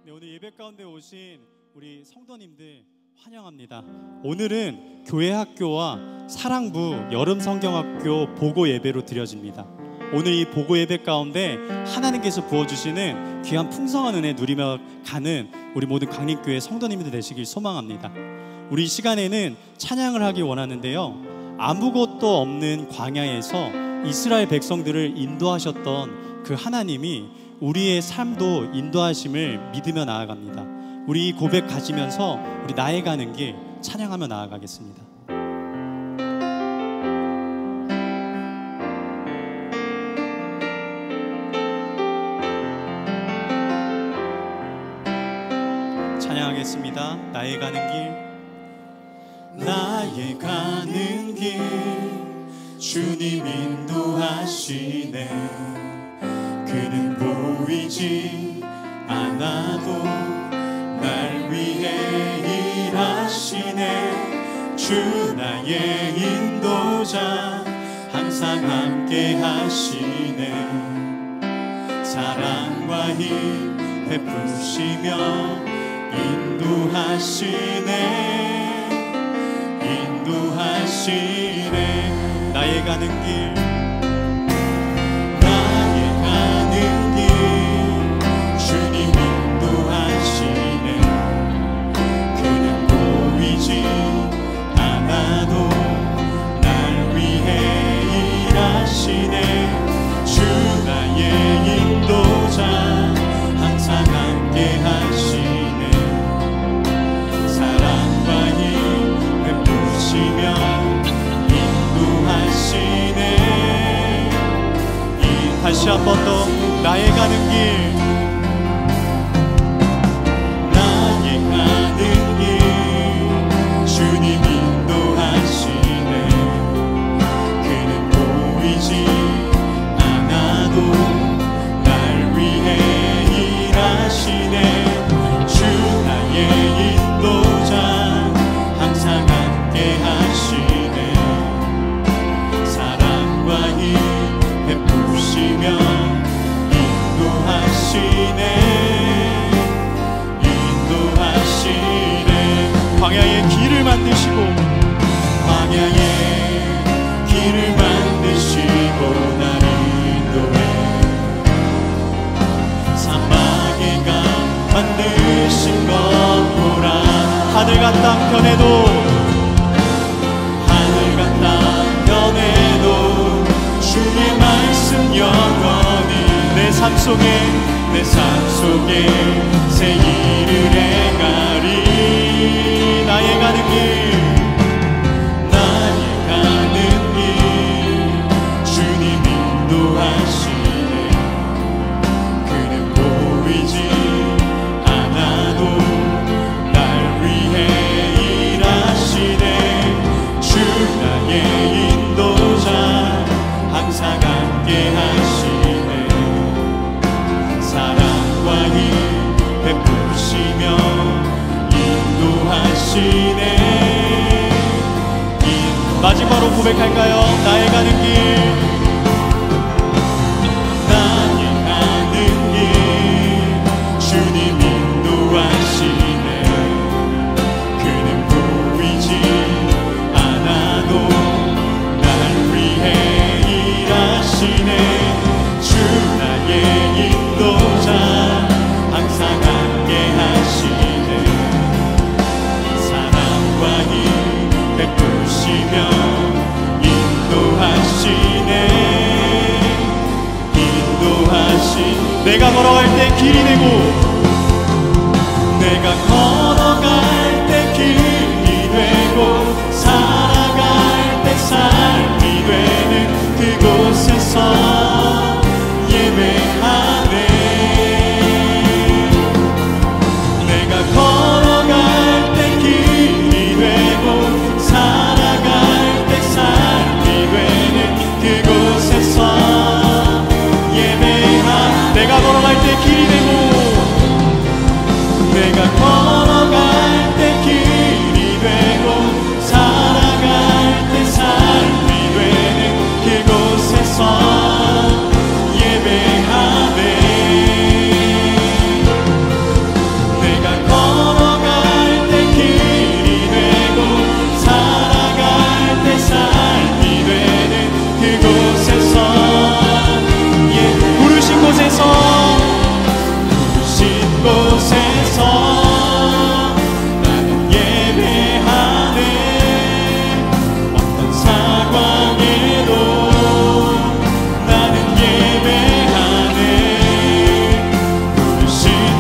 네, 오늘 예배 가운데 오신 우리 성도님들 환영합니다. 오늘은 교회학교와 사랑부 여름성경학교 보고 예배로 드려집니다. 오늘 이 보고 예배 가운데 하나님께서 부어주시는 귀한 풍성한 은혜 누리며 가는 우리 모든 강림교회 성도님들 되시길 소망합니다. 우리 이 시간에는 찬양을 하기 원하는데요, 아무것도 없는 광야에서 이스라엘 백성들을 인도하셨던 그 하나님이 우리의 삶도 인도하심을 믿으며 나아갑니다. 우리 이 고백 가지면서 우리 나의 가는 길 찬양하며 나아가겠습니다. 찬양하겠습니다. 나의 가는 길, 나의 가는 길 주님 인도하시네. 그는 보이지 않아도 날 위해 일하시네. 주 나의 인도자 항상 함께 하시네. 사랑과 힘 베푸시며 인도하시네. 나의 가는 길, 다시 한 번 더 나의 가는 길, 나의 가는 길 주님 인도하시네. 그는 보이지 않아도 날 위해 일하시네. 주 나의 인도자 항상 함께 하시네. 사랑과 힘 베푸시며 인도하시네. 광야의 길을 만드시고, 광야의 길을 만드시고 날 인도해. 사막의 강 만드신 것 보라. 하늘과 땅 변해도, 하늘과 땅 변해도 주의 말씀 영원히 내 삶 속에 새 일을 행하리. 나의 가는 길, 나의 가는 길 주님 인도하시네. 그는 보이지 않아도 날 위해 일하시네. 주 나의 인도자 항상 함께 하시네. 사랑과 힘 베푸시며 인도하시네. 마지막으로 고백할까요? 나의 가는 길, 나의 가는 길 주님 인도하시네. 그는 보이지 않아도 날 위해 일하시네. 주 나의 인도자 항상 함께 하시네. 사랑과 힘 베푸시며 인도하시네. 내가 걸어갈 때 길이 되고,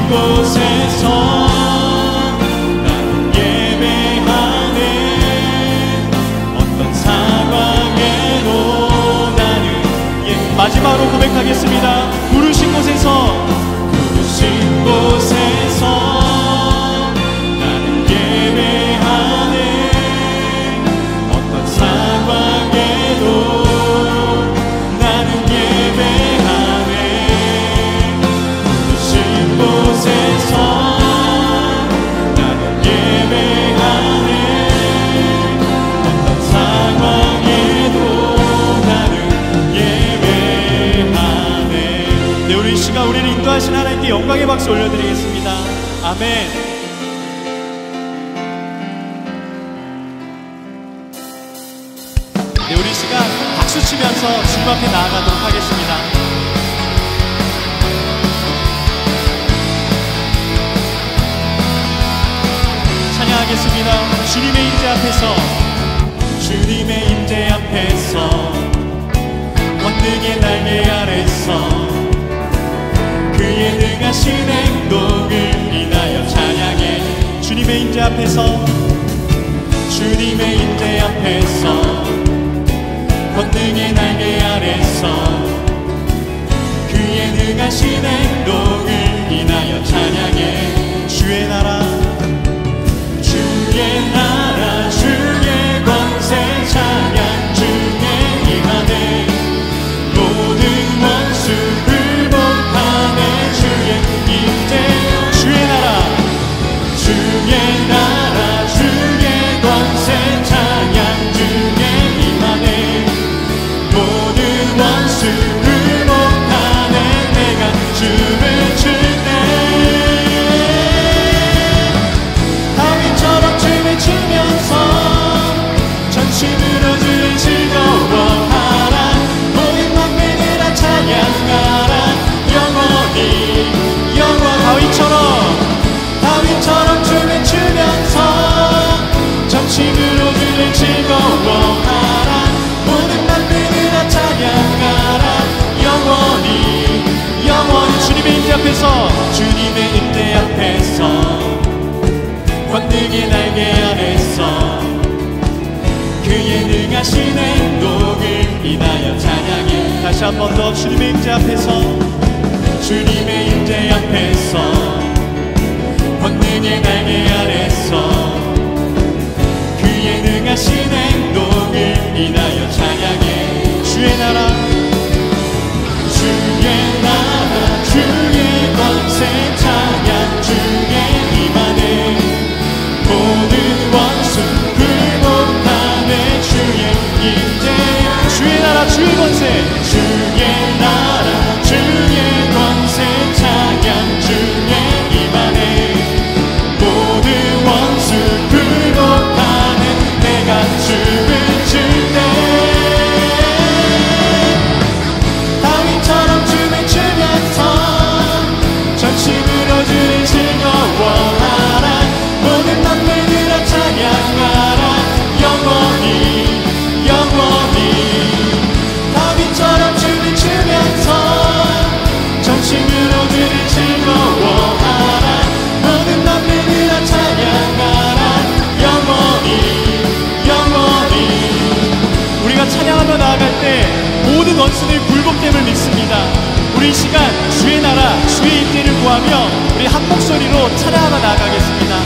곳에서 나는 예배하네. 어떤 상황에도 나는 마지막으로 고백하겠습니다. 부르신 곳에서 나는 예배하네. 어떤 상황에도 나는 예배하네. 부르신 곳에서 나는 예배하네. 어떤 상황에도 나는 예배하네. 네, 우리 이 시간 우리를 인도하신 하나님께 영광의 박수 올려드리겠습니다. 아멘. 네, 우리 이 시간 박수 치면서 주님 앞에 나아가도록 하겠습니다. 찬양하겠습니다. 주님의 임재 앞에서, 주님의 임재 앞에서, 권능의 날개 아래서 그의 능하신 행동을 인하여 찬양해. 주님의 임재 앞에서, 주님의 임재 앞에서, 권능의 날개 아래서 그의 능하신 행동을 인하여 찬양해. 주의 나라, 주의 나라, 주의 권세 찬양 중에 임하네. 모든 원수 굴복하네. 주의 임재, 주의 나라, 주의 나라, 주의 권세 찬양 중에 임하네. 모든 원수 굴복하네. 내가 춤을 출 때 다윗처럼 춤을 추면서 전심으로 주를 즐거워하라. 모든 만민이라 찬양하라. 영원히 다윗처럼 춤을 추면서 전심으로 주를 즐거워하라. 모든 만민이라 찬양하라. 영원히 주님의 임재 앞에서, 주님의 임재 앞에서, 권능의 날개 아래서 그의 능하신 행동을 인하여 찬양해. 다시 한 번 더. 주님의 임재 앞에서, 주님의 임재 앞에서, 권능의 날개 아래서 그의 능하신 행동을 인하여 찬양해. 주의 나라, 주의 나라, 주의 권세 찬양 중에 임하네. 모든 원수 굴복하네. 주의 임재, 주의 나라, 주의 권세, 주의 나라, 주의 권세 찬양 중에 임하네. 모든 원수 굴복하네. 내가 춤을 출 때 다윗처럼 춤을 추면서 전심으로 주를 즐거워하라. 모든 만민이라 찬양하라. 영원히 다윗처럼 춤을 추면서 전심으로 주를 즐거워하라. 모든 만민이라 찬양하라. 영원히 우리가 찬양하며 나아갈 때 모든 원수들 굴복됨을 믿습니다. 우리 이 시간 주의 나라, 주의 임재를 구하며 우리 한 목소리로 찬양하며 나아가겠습니다.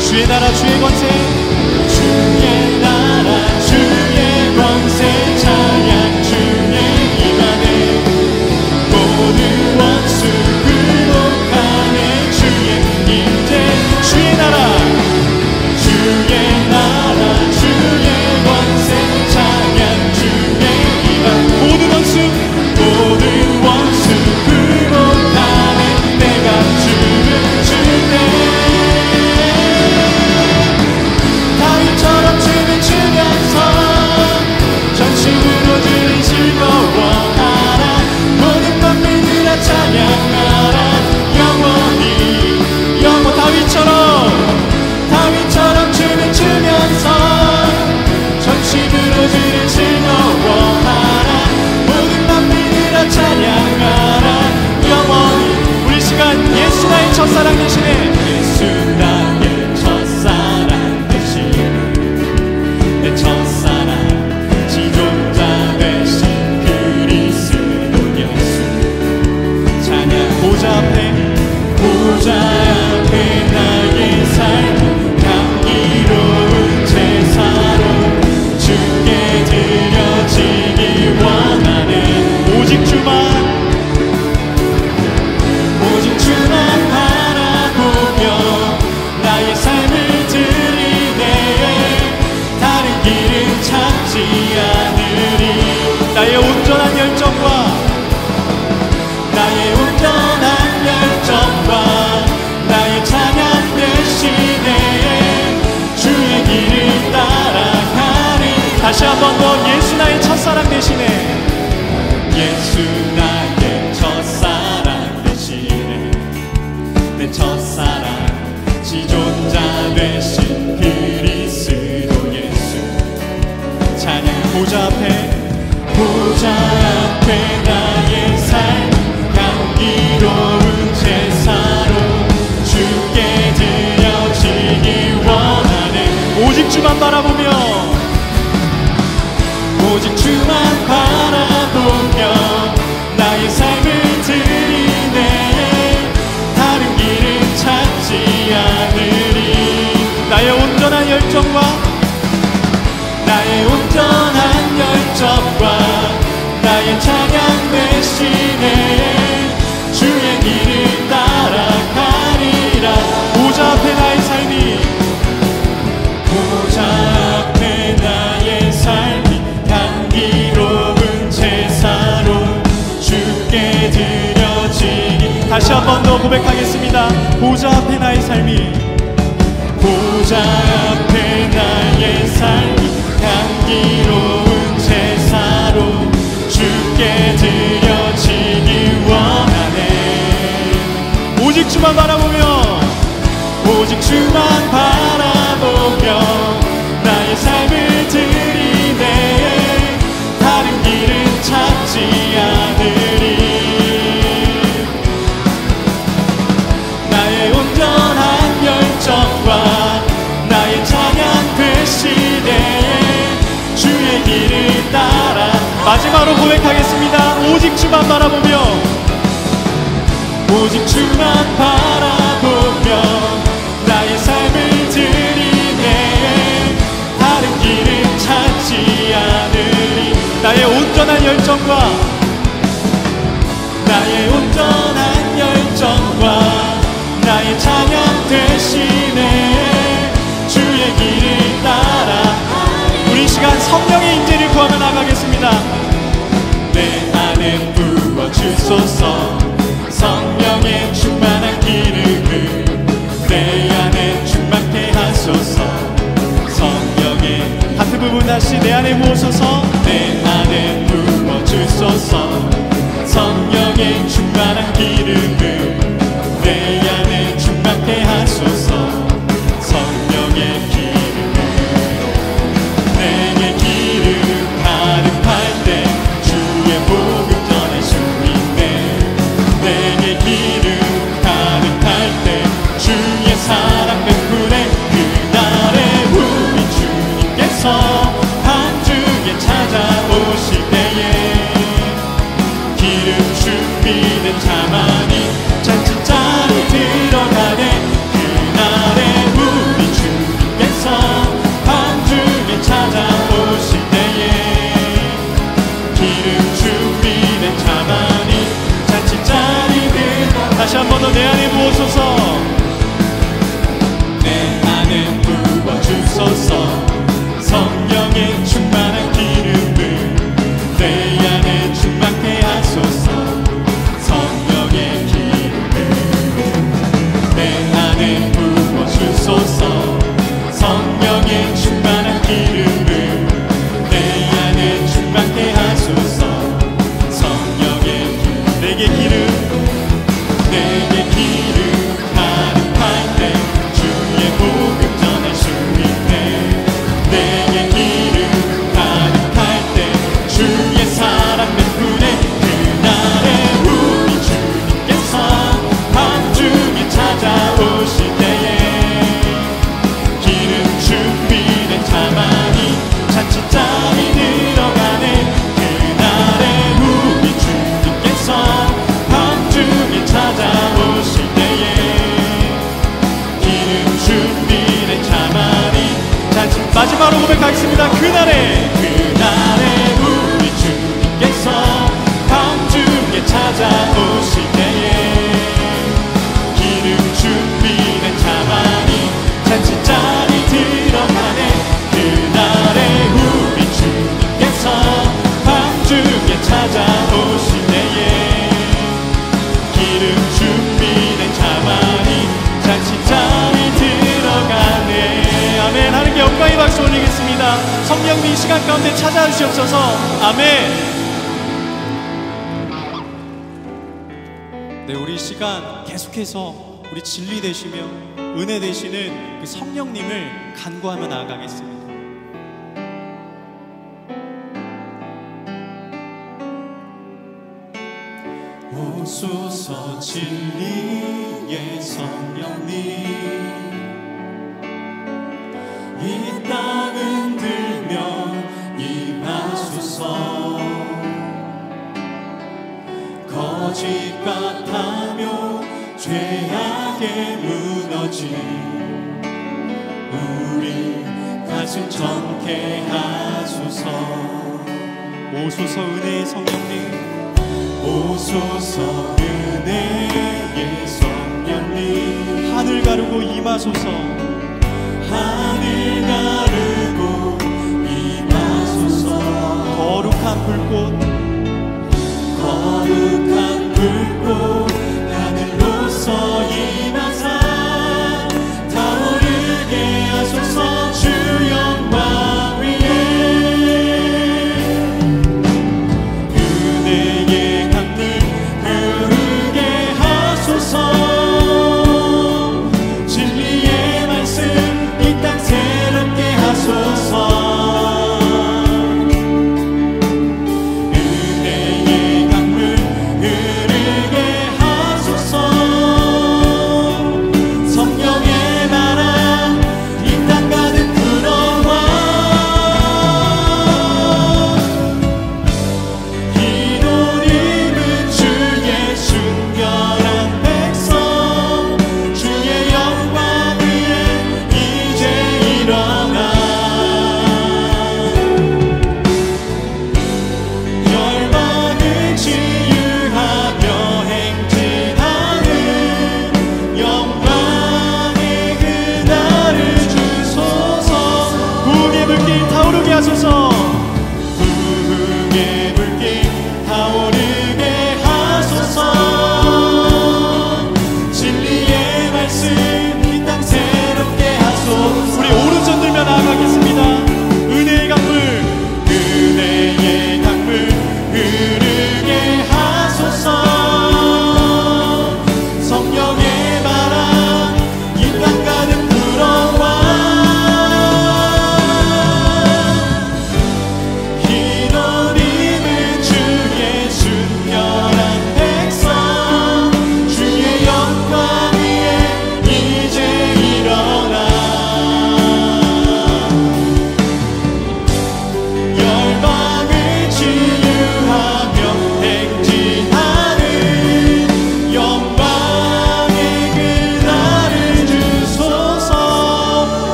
주의 나라, 주의 권세, 주의 나라, 주의 권세 찬양 중에 임하네. 모든 원수 굴복하네. 주의 임재, 주의 나라, 주의 나라, 주의 권세 찬양 중에 임하네. 모든 원수 굴복하네. 내가 춤을 출 때 다윗처럼 춤을 추 보좌 앞에 나의 삶 향기로운 제사로 주께 드려지기 원하네. 오직 주만 바라보며 나의 삶을 드리네. 다른 길은 찾지 않으리. 나의 온전한 열정과 나의 찬양 대신에 주의 길을 따라가리. 다시 한 번 더 예수 나의 첫사랑 대신에 예수 나의 첫사랑 대신에 내 첫사랑 지존자 되신 그리스도 예수 찬양. 보좌 앞에 나의 삶 향기로운 제사로 주께 드려지기 원하네. 오직 주만 바라보며 나의 삶을 드리네. 다른 길은 찾지 않으리. 나의 온전한 열정과 나의 찬양 대신에 주의 길을 따라가리라. 보좌 앞에 나의 삶이 향기로운 제사로 주께 드려지기. 다시 한 번 더 고백하겠습니다. 보좌 앞에 나의 삶이 향기로운 제사로 주께 드려지기 원하네. 오직 주만 바라보며 나의 삶을 드리네. 다른 길은 찾지 않으리. 나의 온전한 열정과 나의 찬양 대신에 주의 길을 따라. 마지막으로 고백하겠습니다. 오직 주만 바라보며 나의 삶을 드리네. 다른 길은 찾지 않으리. 나의 온전한 열정과 나의 찬양 대신에 주의 길을 따라. 우리 시간 성령의 임재를 구하며 나가겠습니다. 내 안에 부어주소서. 성령의 충만한 기름을 내 안에 충만케 하소서. 성령의 하트 부분 다시 내 안에 부어소서. 내 안에 부어주소서. 성령의 충만한 기름을 내 안에 충만케 하소서. 성령의 기름으로 내게 기름 가득할 때 주의 복음 전할 수 있네. 내게 기름 가득할 때 주의 사랑 베푸네. 그날에 우리 주님께서 반주에 찾아오실 때에 기름 준비된 자만이 잔치자리 들어가네. 그날에 우리 주님께서 반주에 찾아오실 때에 기름 준비된 자만이 잔치자리 들어가네. 다시 한 번 더 내 안에 부어소서. 내 안에 부어주소서. 성령의 충만한 기름을 내 안에 충만케 하소서. 성령의 기름을 내 안에 부어주소서. 성령의 충만한 기름을 내 안에 충만케 하소서. 성령의 기름 내게 기름 가득할 때 주의 복음 전할 수 있네. 내게 기름 가득할 때 주의 사랑 베푸네. 그날에 우리 주님께서 반주에 찾아오실 때에 기름 준비된 자만이 잔치자리 들어가네. 그날에 우리 주님께서 반주에 찾아오실 때에 이 시간 가운데 찾아와 주시옵소서. 아멘. 네, 우리 이 시간 계속해서 우리 진리 되시며 은혜 되시는 그 성령님을 간구하며 나아가겠습니다. 오소서 진리의 성령님, 이 땅 흔들며 임하소서. 거짓 같으며 죄악에 무너진 우리 가슴 정케 하소서. 오소서 은혜의 성령님, 오소서 은혜의 성령님, 하늘 가르고 임하소서. 하늘 가르고 임하소서. 거룩한 불꽃, 거룩한 불꽃 하늘로서 임하사 타오르게 하소서. 주 영광 위에 은혜의 강물 흐르게 하소서. 진리의 말씀 이 땅 새롭게 하소서.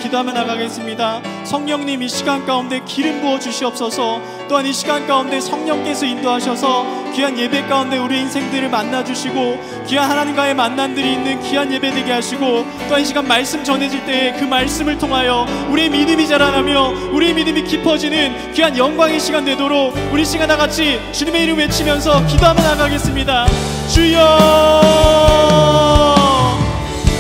기도하며 나가겠습니다. 성령님 이 시간 가운데 기름 부어 주시옵소서. 또한 이 시간 가운데 성령께서 인도하셔서 귀한 예배 가운데 우리 인생들을 만나주시고 귀한 하나님과의 만남들이 있는 귀한 예배 되게 하시고, 또한 이 시간 말씀 전해질 때에 그 말씀을 통하여 우리의 믿음이 자라나며 우리의 믿음이 깊어지는 귀한 영광의 시간 되도록 우리 시간 다같이 주님의 이름 외치면서 기도하며 나가겠습니다. 주여,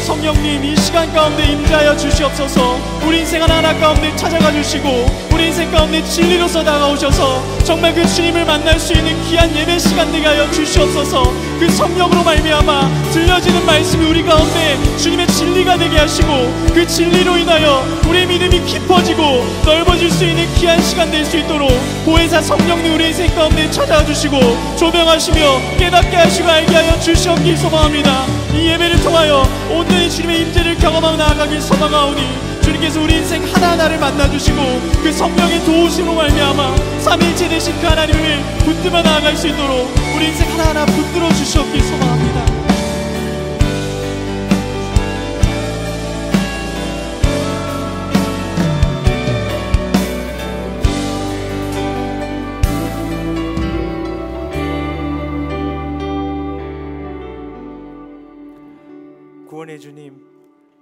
성령님 이 시간 가운데 임재하여 주시옵소서. 우리 인생 하나하나 가운데 찾아가 주시고 우리 인생 가운데 진리로서 다가오셔서 정말 그 주님을 만날 수 있는 귀한 예배 시간 되게 하여 주시옵소서. 그 성령으로 말미암아 들려지는 말씀이 우리 가운데 주님의 진리가 되게 하시고 그 진리로 인하여 우리의 믿음이 깊어지고 넓어질 수 있는 귀한 시간 될 수 있도록 보혜사 성령님 우리 인생 가운데 찾아와 주시고 조명하시며 깨닫게 하시고 알게 하여 주시옵길 소망합니다. 이 예배를 통하여 온전히 주님의 임재를 경험하며 나아가길 소망하오니 주님께서 우리 인생 하나하나를 만나주시고 그 성령의 도우심으로 말미암아 삼위일체 되신 그 하나님을 붙들어 나아갈 수 있도록 우리 인생 하나하나 붙들어 주시옵길 소망합니다. 구원의 주님,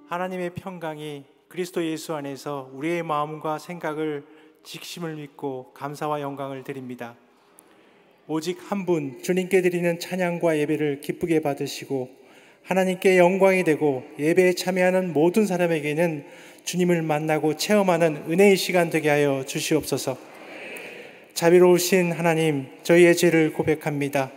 하나님의 평강이 그리스도 예수 안에서 우리의 마음과 생각을 직심을 믿고 감사와 영광을 드립니다. 오직 한 분 주님께 드리는 찬양과 예배를 기쁘게 받으시고 하나님께 영광이 되고 예배에 참여하는 모든 사람에게는 주님을 만나고 체험하는 은혜의 시간 되게 하여 주시옵소서. 자비로우신 하나님, 저희의 죄를 고백합니다.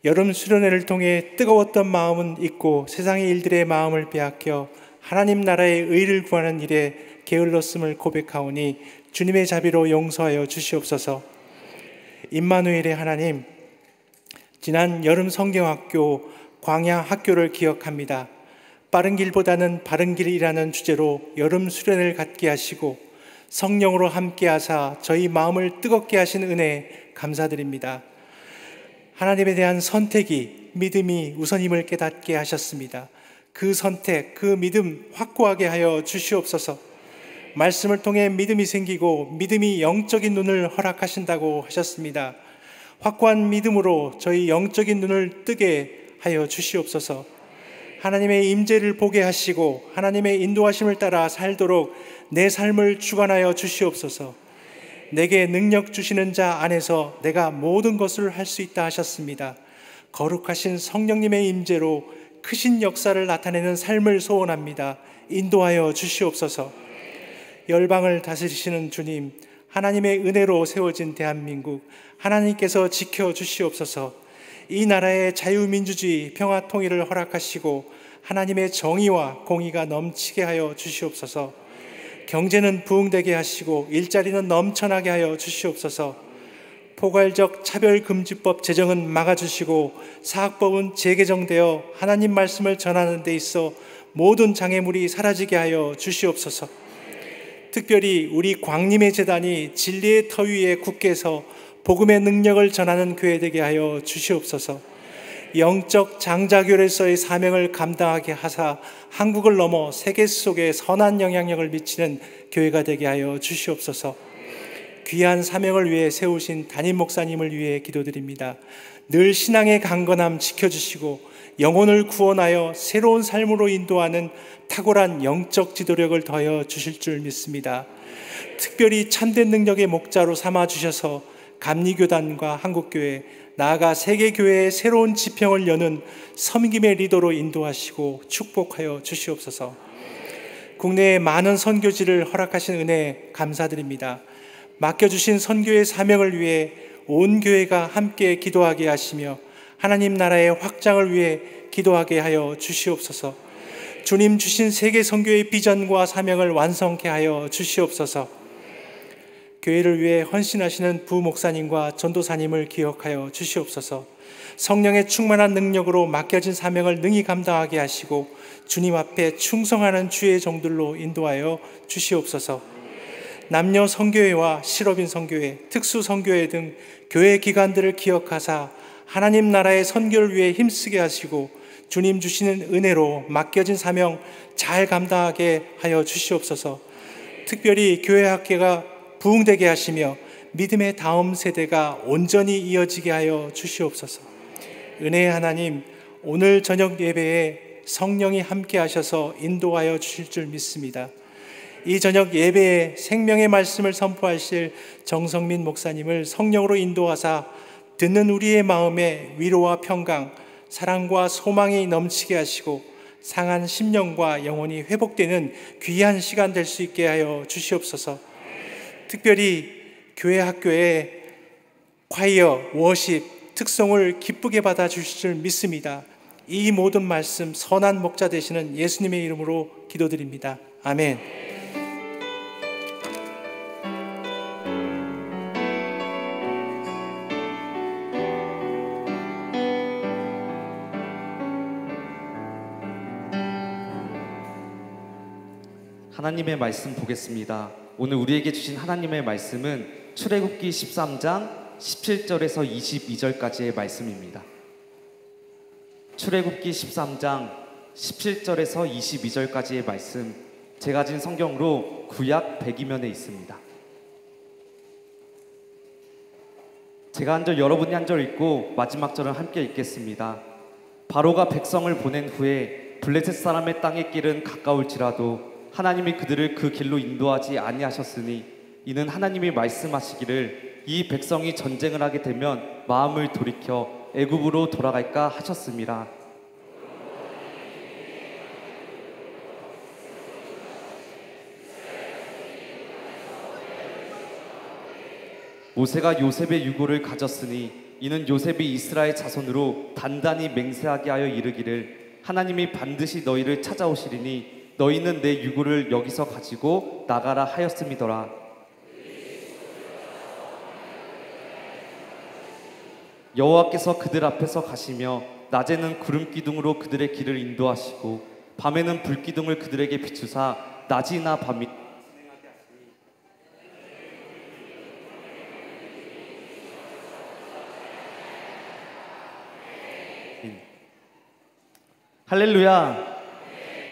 여름 수련회를 통해 뜨거웠던 마음은 잊고 세상의 일들의 마음을 빼앗겨 하나님 나라의 의를 구하는 일에 게을렀음을 고백하오니 주님의 자비로 용서하여 주시옵소서. 임마누엘의 하나님, 지난 여름 성경학교 광야 학교를 기억합니다. 빠른 길보다는 바른 길이라는 주제로 여름 수련을 갖게 하시고 성령으로 함께 하사 저희 마음을 뜨겁게 하신 은혜 감사드립니다. 하나님에 대한 선택이 믿음이 우선임을 깨닫게 하셨습니다. 그 선택, 그 믿음 확고하게 하여 주시옵소서. 말씀을 통해 믿음이 생기고 믿음이 영적인 눈을 허락하신다고 하셨습니다. 확고한 믿음으로 저희 영적인 눈을 뜨게 하여 주시옵소서. 하나님의 임재를 보게 하시고 하나님의 인도하심을 따라 살도록 내 삶을 주관하여 주시옵소서. 내게 능력 주시는 자 안에서 내가 모든 것을 할 수 있다 하셨습니다. 거룩하신 성령님의 임재로 크신 역사를 나타내는 삶을 소원합니다. 인도하여 주시옵소서. 열방을 다스리시는 주님, 하나님의 은혜로 세워진 대한민국 하나님께서 지켜주시옵소서. 이 나라의 자유민주주의, 평화 통일을 허락하시고 하나님의 정의와 공의가 넘치게 하여 주시옵소서. 경제는 부흥되게 하시고 일자리는 넘쳐나게 하여 주시옵소서. 포괄적 차별금지법 제정은 막아주시고 사학법은 재개정되어 하나님 말씀을 전하는 데 있어 모든 장애물이 사라지게 하여 주시옵소서. 특별히 우리 광림의 재단이 진리의 터 위에 굳게 서 복음의 능력을 전하는 교회 되게 하여 주시옵소서. 영적 장자교회로서의 사명을 감당하게 하사 한국을 넘어 세계 속에 선한 영향력을 미치는 교회가 되게 하여 주시옵소서. 귀한 사명을 위해 세우신 담임 목사님을 위해 기도드립니다. 늘 신앙의 강건함 지켜주시고 영혼을 구원하여 새로운 삶으로 인도하는 탁월한 영적 지도력을 더하여 주실 줄 믿습니다. 특별히 참된 능력의 목자로 삼아주셔서 감리교단과 한국교회, 나아가 세계교회의 새로운 지평을 여는 섬김의 리더로 인도하시고 축복하여 주시옵소서. 국내에 많은 선교지를 허락하신 은혜 감사드립니다. 맡겨주신 선교의 사명을 위해 온 교회가 함께 기도하게 하시며 하나님 나라의 확장을 위해 기도하게 하여 주시옵소서. 주님 주신 세계 선교의 비전과 사명을 완성케 하여 주시옵소서. 교회를 위해 헌신하시는 부목사님과 전도사님을 기억하여 주시옵소서. 성령의 충만한 능력으로 맡겨진 사명을 능히 감당하게 하시고 주님 앞에 충성하는 주의 종들로 인도하여 주시옵소서. 남녀 선교회와 실업인 선교회, 특수 선교회 등 교회 기관들을 기억하사 하나님 나라의 선교를 위해 힘쓰게 하시고 주님 주시는 은혜로 맡겨진 사명 잘 감당하게 하여 주시옵소서. 특별히 교회 학계가 부흥되게 하시며 믿음의 다음 세대가 온전히 이어지게 하여 주시옵소서. 은혜의 하나님, 오늘 저녁 예배에 성령이 함께 하셔서 인도하여 주실 줄 믿습니다. 이 저녁 예배에 생명의 말씀을 선포하실 정성민 목사님을 성령으로 인도하사 듣는 우리의 마음에 위로와 평강, 사랑과 소망이 넘치게 하시고 상한 심령과 영혼이 회복되는 귀한 시간 될 수 있게 하여 주시옵소서. 특별히 교회 학교의 콰이어, 워십, 특성을 기쁘게 받아 주실 줄 믿습니다. 이 모든 말씀 선한 목자 되시는 예수님의 이름으로 기도드립니다. 아멘. 하나님의 말씀 보겠습니다. 오늘 우리에게 주신 하나님의 말씀은 출애굽기 13장 17절에서 22절까지의 말씀입니다. 출애굽기 13장 17절에서 22절까지의 말씀, 제가 가진 성경으로 구약 100이면에 있습니다. 제가 한 절, 여러분이 한 절 읽고 마지막 절은 함께 읽겠습니다. 바로가 백성을 보낸 후에 블레셋 사람의 땅의 길은 가까울지라도 하나님이 그들을 그 길로 인도하지 아니하셨으니 이는 하나님이 말씀하시기를 이 백성이 전쟁을 하게 되면 마음을 돌이켜 애굽으로 돌아갈까 하셨음이라. 모세가 요셉의 유고를 가졌으니 이는 요셉이 이스라엘 자손으로 단단히 맹세하게 하여 이르기를 하나님이 반드시 너희를 찾아오시리니 너희는 내 유고를 여기서 가지고 나가라 하였음이더라. 여호와께서 그들 앞에서 가시며 낮에는 구름 기둥으로 그들의 길을 인도하시고 밤에는 불 기둥을 그들에게 비추사 낮이나 밤이 할렐루야.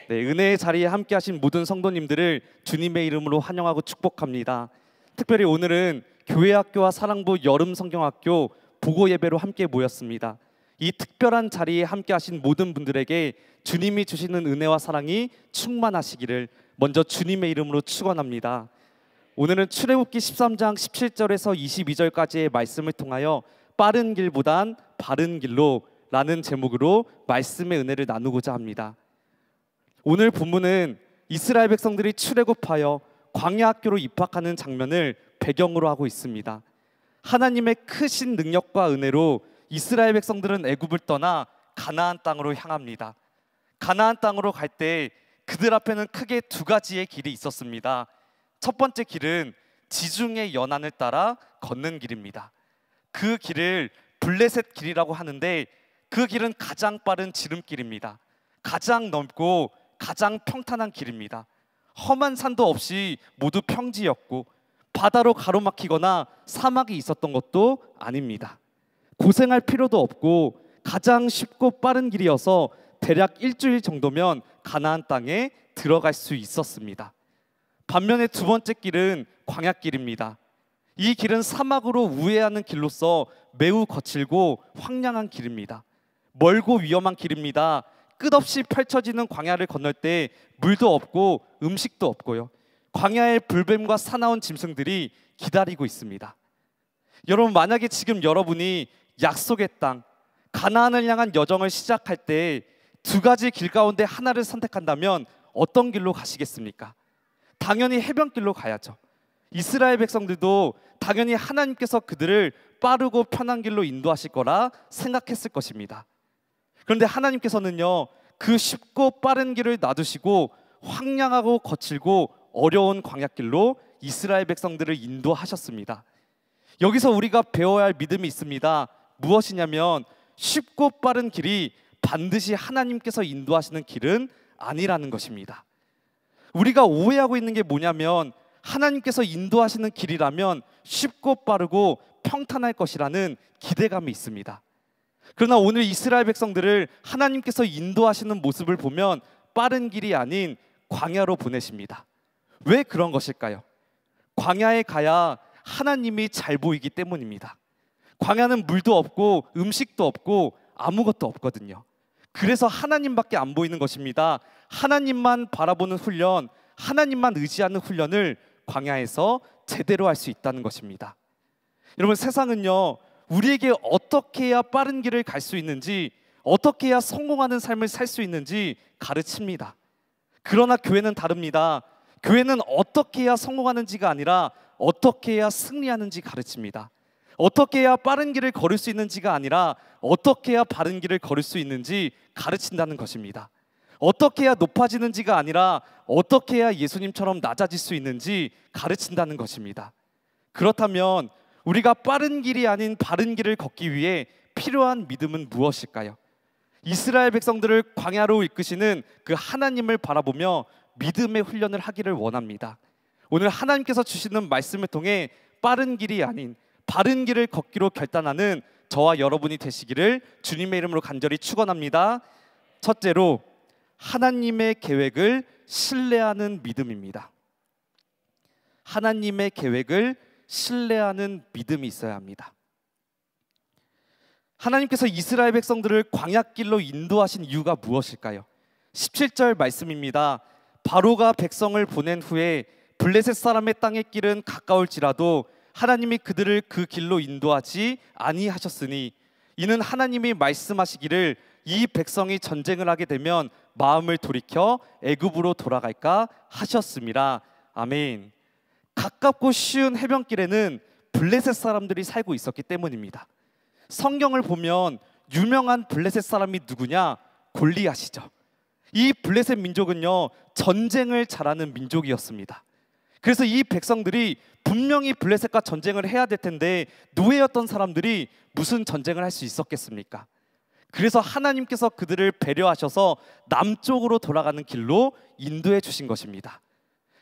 네, 은혜의 자리에 함께 하신 모든 성도님들을 주님의 이름으로 환영하고 축복합니다. 특별히 오늘은 교회학교와 사랑부 여름 성경학교 보고 예배로 함께 모였습니다. 이 특별한 자리에 함께 하신 모든 분들에게 주님이 주시는 은혜와 사랑이 충만하시기를 먼저 주님의 이름으로 축원합니다. 오늘은 출애굽기 13장 17절에서 22절까지의 말씀을 통하여 빠른 길보단 바른 길로 라는 제목으로 말씀의 은혜를 나누고자 합니다. 오늘 본문은 이스라엘 백성들이 출애굽하여 광야 학교로 입학하는 장면을 배경으로 하고 있습니다. 하나님의 크신 능력과 은혜로 이스라엘 백성들은 애굽을 떠나 가나안 땅으로 향합니다. 가나안 땅으로 갈 때 그들 앞에는 크게 두 가지의 길이 있었습니다. 첫 번째 길은 지중해 연안을 따라 걷는 길입니다. 그 길을 블레셋 길이라고 하는데 그 길은 가장 빠른 지름길입니다. 가장 넓고 가장 평탄한 길입니다. 험한 산도 없이 모두 평지였고 바다로 가로막히거나 사막이 있었던 것도 아닙니다. 고생할 필요도 없고 가장 쉽고 빠른 길이어서 대략 일주일 정도면 가나안 땅에 들어갈 수 있었습니다. 반면에 두 번째 길은 광야길입니다. 이 길은 사막으로 우회하는 길로서 매우 거칠고 황량한 길입니다. 멀고 위험한 길입니다. 끝없이 펼쳐지는 광야를 건널 때 물도 없고 음식도 없고요. 광야에 불뱀과 사나운 짐승들이 기다리고 있습니다. 여러분, 만약에 지금 여러분이 약속의 땅 가나안을 향한 여정을 시작할 때 두 가지 길 가운데 하나를 선택한다면 어떤 길로 가시겠습니까? 당연히 해변길로 가야죠. 이스라엘 백성들도 당연히 하나님께서 그들을 빠르고 편한 길로 인도하실 거라 생각했을 것입니다. 그런데 하나님께서는요, 그 쉽고 빠른 길을 놔두시고 황량하고 거칠고 어려운 광야길로 이스라엘 백성들을 인도하셨습니다. 여기서 우리가 배워야 할 믿음이 있습니다. 무엇이냐면 쉽고 빠른 길이 반드시 하나님께서 인도하시는 길은 아니라는 것입니다. 우리가 오해하고 있는 게 뭐냐면 하나님께서 인도하시는 길이라면 쉽고 빠르고 평탄할 것이라는 기대감이 있습니다. 그러나 오늘 이스라엘 백성들을 하나님께서 인도하시는 모습을 보면 빠른 길이 아닌 광야로 보내십니다. 왜 그런 것일까요? 광야에 가야 하나님이 잘 보이기 때문입니다. 광야는 물도 없고 음식도 없고 아무것도 없거든요. 그래서 하나님밖에 안 보이는 것입니다. 하나님만 바라보는 훈련, 하나님만 의지하는 훈련을 광야에서 제대로 할 수 있다는 것입니다. 여러분, 세상은요, 우리에게 어떻게 해야 빠른 길을 갈 수 있는지, 어떻게 해야 성공하는 삶을 살 수 있는지 가르칩니다. 그러나 교회는 다릅니다. 교회는 어떻게 해야 성공하는지가 아니라 어떻게 해야 승리하는지 가르칩니다. 어떻게 해야 빠른 길을 걸을 수 있는지가 아니라 어떻게 해야 바른 길을 걸을 수 있는지 가르친다는 것입니다. 어떻게 해야 높아지는지가 아니라 어떻게 해야 예수님처럼 낮아질 수 있는지 가르친다는 것입니다. 그렇다면 우리가 빠른 길이 아닌 바른 길을 걷기 위해 필요한 믿음은 무엇일까요? 이스라엘 백성들을 광야로 이끄시는 그 하나님을 바라보며 믿음의 훈련을 하기를 원합니다. 오늘 하나님께서 주시는 말씀을 통해 빠른 길이 아닌 바른 길을 걷기로 결단하는 저와 여러분이 되시기를 주님의 이름으로 간절히 축원합니다. 첫째로, 하나님의 계획을 신뢰하는 믿음입니다. 하나님의 계획을 신뢰하는 믿음이 있어야 합니다. 하나님께서 이스라엘 백성들을 광야길로 인도하신 이유가 무엇일까요? 17절 말씀입니다. 바로가 백성을 보낸 후에 블레셋 사람의 땅의 길은 가까울지라도 하나님이 그들을 그 길로 인도하지 아니하셨으니 이는 하나님이 말씀하시기를 이 백성이 전쟁을 하게 되면 마음을 돌이켜 애굽으로 돌아갈까 하셨음이라. 아멘. 가깝고 쉬운 해변길에는 블레셋 사람들이 살고 있었기 때문입니다. 성경을 보면 유명한 블레셋 사람이 누구냐? 골리앗이죠. 이 블레셋 민족은요, 전쟁을 잘하는 민족이었습니다. 그래서 이 백성들이 분명히 블레셋과 전쟁을 해야 될 텐데 노예였던 사람들이 무슨 전쟁을 할 수 있었겠습니까? 그래서 하나님께서 그들을 배려하셔서 남쪽으로 돌아가는 길로 인도해 주신 것입니다.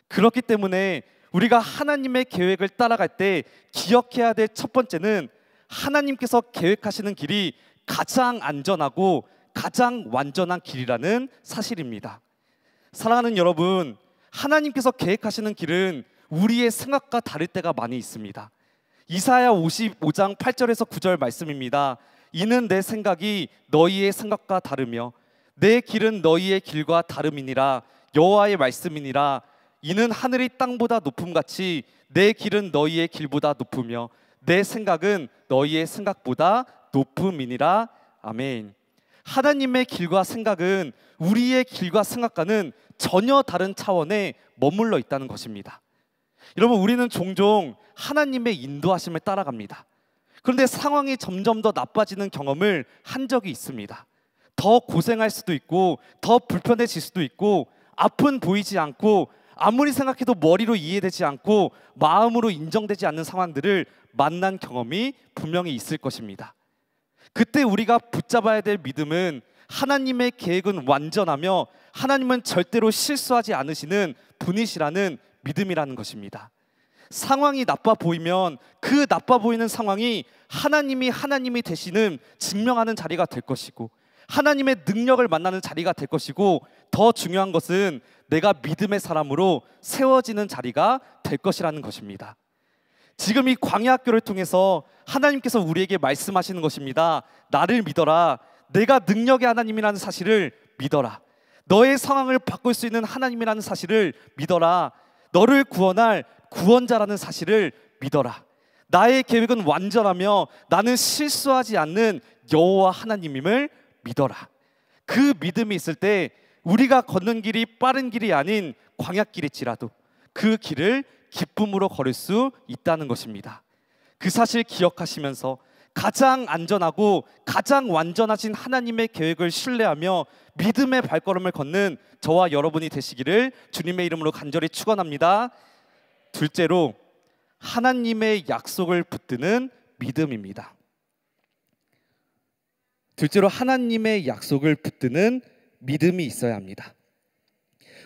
그렇기 때문에 우리가 하나님의 계획을 따라갈 때 기억해야 될 첫 번째는 하나님께서 계획하시는 길이 가장 안전하고 가장 완전한 길이라는 사실입니다. 사랑하는 여러분, 하나님께서 계획하시는 길은 우리의 생각과 다를 때가 많이 있습니다. 이사야 55장 8절에서 9절 말씀입니다. 이는 내 생각이 너희의 생각과 다르며 내 길은 너희의 길과 다름이니라. 여호와의 말씀이니라. 이는 하늘이 땅보다 높음같이 내 길은 너희의 길보다 높으며 내 생각은 너희의 생각보다 높음이니라. 아멘. 하나님의 길과 생각은 우리의 길과 생각과는 전혀 다른 차원에 머물러 있다는 것입니다. 여러분, 우리는 종종 하나님의 인도하심을 따라갑니다. 그런데 상황이 점점 더 나빠지는 경험을 한 적이 있습니다. 더 고생할 수도 있고 더 불편해질 수도 있고 앞은 보이지 않고 아무리 생각해도 머리로 이해되지 않고 마음으로 인정되지 않는 상황들을 만난 경험이 분명히 있을 것입니다. 그때 우리가 붙잡아야 될 믿음은 하나님의 계획은 완전하며 하나님은 절대로 실수하지 않으시는 분이시라는 믿음이라는 것입니다. 상황이 나빠 보이면 그 나빠 보이는 상황이 하나님이 되시는 증명하는 자리가 될 것이고 하나님의 능력을 만나는 자리가 될 것이고 더 중요한 것은 내가 믿음의 사람으로 세워지는 자리가 될 것이라는 것입니다. 지금 이 광야학교를 통해서 하나님께서 우리에게 말씀하시는 것입니다. 나를 믿어라. 내가 능력의 하나님이라는 사실을 믿어라. 너의 상황을 바꿀 수 있는 하나님이라는 사실을 믿어라. 너를 구원할 구원자라는 사실을 믿어라. 나의 계획은 완전하며 나는 실수하지 않는 여호와 하나님임을 믿어라. 그 믿음이 있을 때 우리가 걷는 길이 빠른 길이 아닌 광야길일지라도 그 길을 기쁨으로 걸을 수 있다는 것입니다. 그 사실 기억하시면서 가장 안전하고 가장 완전하신 하나님의 계획을 신뢰하며 믿음의 발걸음을 걷는 저와 여러분이 되시기를 주님의 이름으로 간절히 축원합니다. 둘째로 하나님의 약속을 붙드는 믿음입니다. 둘째로 하나님의 약속을 붙드는 믿음이 있어야 합니다.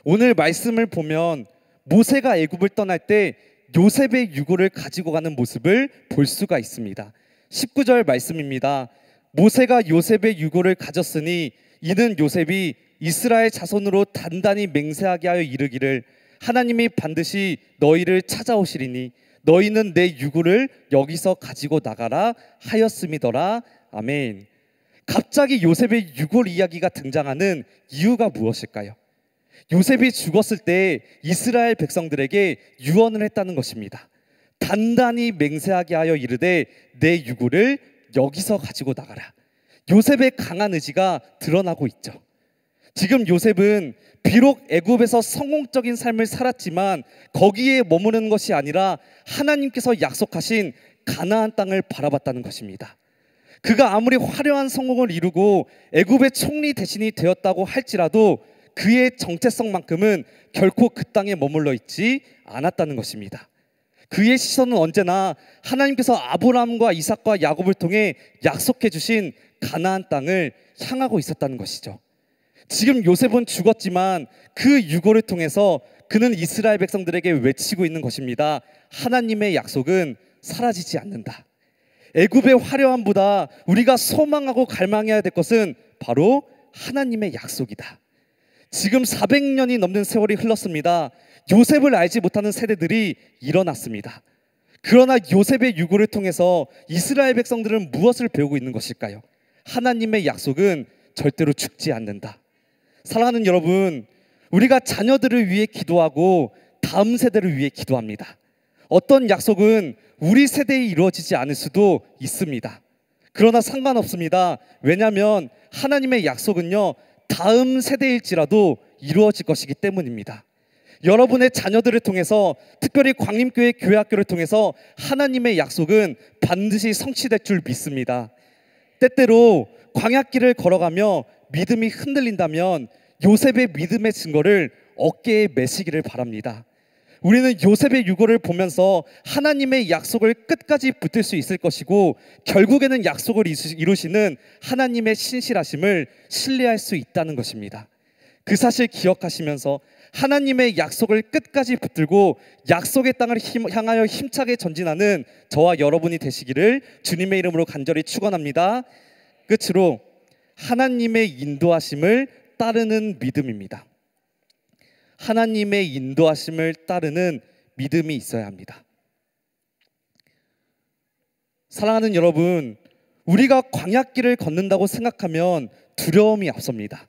오늘 말씀을 보면 모세가 애굽을 떠날 때 요셉의 유고를 가지고 가는 모습을 볼 수가 있습니다. 19절 말씀입니다. 모세가 요셉의 유고를 가졌으니 이는 요셉이 이스라엘 자손으로 단단히 맹세하게 하여 이르기를 하나님이 반드시 너희를 찾아오시리니 너희는 내 유고를 여기서 가지고 나가라 하였음이더라. 아멘. 갑자기 요셉의 유골 이야기가 등장하는 이유가 무엇일까요? 요셉이 죽었을 때 이스라엘 백성들에게 유언을 했다는 것입니다. 단단히 맹세하게 하여 이르되 내 유골을 여기서 가지고 나가라. 요셉의 강한 의지가 드러나고 있죠. 지금 요셉은 비록 애굽에서 성공적인 삶을 살았지만 거기에 머무르는 것이 아니라 하나님께서 약속하신 가나안 땅을 바라봤다는 것입니다. 그가 아무리 화려한 성공을 이루고 애굽의 총리 대신이 되었다고 할지라도 그의 정체성만큼은 결코 그 땅에 머물러 있지 않았다는 것입니다. 그의 시선은 언제나 하나님께서 아브라함과 이삭과 야곱을 통해 약속해 주신 가나안 땅을 향하고 있었다는 것이죠. 지금 요셉은 죽었지만 그 유고를 통해서 그는 이스라엘 백성들에게 외치고 있는 것입니다. 하나님의 약속은 사라지지 않는다. 애굽의 화려함보다 우리가 소망하고 갈망해야 될 것은 바로 하나님의 약속이다. 지금 400년이 넘는 세월이 흘렀습니다. 요셉을 알지 못하는 세대들이 일어났습니다. 그러나 요셉의 유고를 통해서 이스라엘 백성들은 무엇을 배우고 있는 것일까요? 하나님의 약속은 절대로 죽지 않는다. 사랑하는 여러분, 우리가 자녀들을 위해 기도하고 다음 세대를 위해 기도합니다. 어떤 약속은 우리 세대에 이루어지지 않을 수도 있습니다. 그러나 상관없습니다. 왜냐하면 하나님의 약속은요, 다음 세대일지라도 이루어질 것이기 때문입니다. 여러분의 자녀들을 통해서, 특별히 광림교회 교회학교를 통해서 하나님의 약속은 반드시 성취될 줄 믿습니다. 때때로 광야길을 걸어가며 믿음이 흔들린다면 요셉의 믿음의 증거를 어깨에 메시기를 바랍니다. 우리는 요셉의 유고를 보면서 하나님의 약속을 끝까지 붙들 수 있을 것이고, 결국에는 약속을 이루시는 하나님의 신실하심을 신뢰할 수 있다는 것입니다. 그 사실 기억하시면서 하나님의 약속을 끝까지 붙들고 약속의 땅을 향하여 힘차게 전진하는 저와 여러분이 되시기를 주님의 이름으로 간절히 축원합니다. 끝으로 하나님의 인도하심을 따르는 믿음입니다. 하나님의 인도하심을 따르는 믿음이 있어야 합니다. 사랑하는 여러분, 우리가 광야길을 걷는다고 생각하면 두려움이 앞섭니다.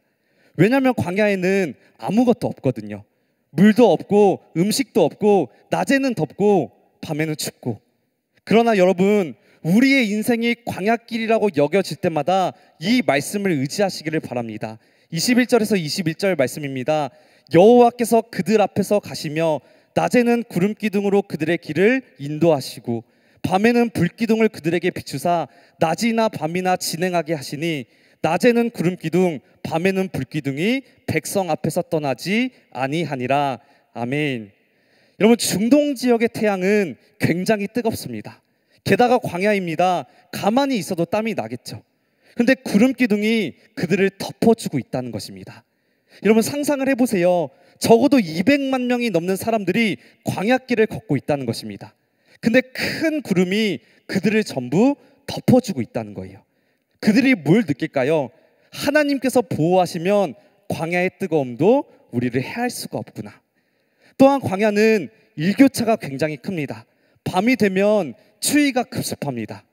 왜냐하면 광야에는 아무것도 없거든요. 물도 없고 음식도 없고 낮에는 덥고 밤에는 춥고. 그러나 여러분, 우리의 인생이 광야길이라고 여겨질 때마다 이 말씀을 의지하시기를 바랍니다. 21절에서 21절 말씀입니다. 여호와께서 그들 앞에서 가시며 낮에는 구름 기둥으로 그들의 길을 인도하시고 밤에는 불 기둥을 그들에게 비추사 낮이나 밤이나 진행하게 하시니 낮에는 구름 기둥 밤에는 불 기둥이 백성 앞에서 떠나지 아니하니라. 아멘. 여러분, 중동 지역의 태양은 굉장히 뜨겁습니다. 게다가 광야입니다. 가만히 있어도 땀이 나겠죠. 그런데 구름 기둥이 그들을 덮어주고 있다는 것입니다. 여러분, 상상을 해보세요. 적어도 200만 명이 넘는 사람들이 광야길을 걷고 있다는 것입니다. 근데 큰 구름이 그들을 전부 덮어주고 있다는 거예요. 그들이 뭘 느낄까요? 하나님께서 보호하시면 광야의 뜨거움도 우리를 해할 수가 없구나. 또한 광야는 일교차가 굉장히 큽니다. 밤이 되면 추위가 급습합니다.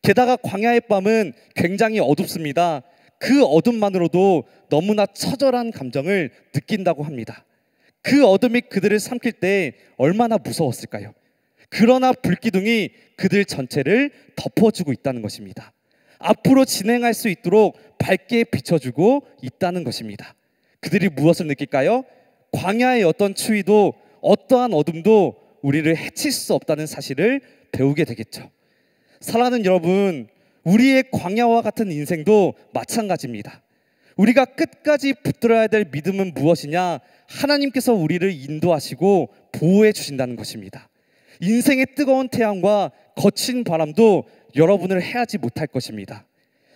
게다가 광야의 밤은 굉장히 어둡습니다. 그 어둠만으로도 너무나 처절한 감정을 느낀다고 합니다. 그 어둠이 그들을 삼킬 때 얼마나 무서웠을까요? 그러나 불기둥이 그들 전체를 덮어주고 있다는 것입니다. 앞으로 진행할 수 있도록 밝게 비춰주고 있다는 것입니다. 그들이 무엇을 느낄까요? 광야의 어떤 추위도 어떠한 어둠도 우리를 해칠 수 없다는 사실을 배우게 되겠죠. 사랑하는 여러분, 우리의 광야와 같은 인생도 마찬가지입니다. 우리가 끝까지 붙들어야 될 믿음은 무엇이냐? 하나님께서 우리를 인도하시고 보호해 주신다는 것입니다. 인생의 뜨거운 태양과 거친 바람도 여러분을 해하지 못할 것입니다.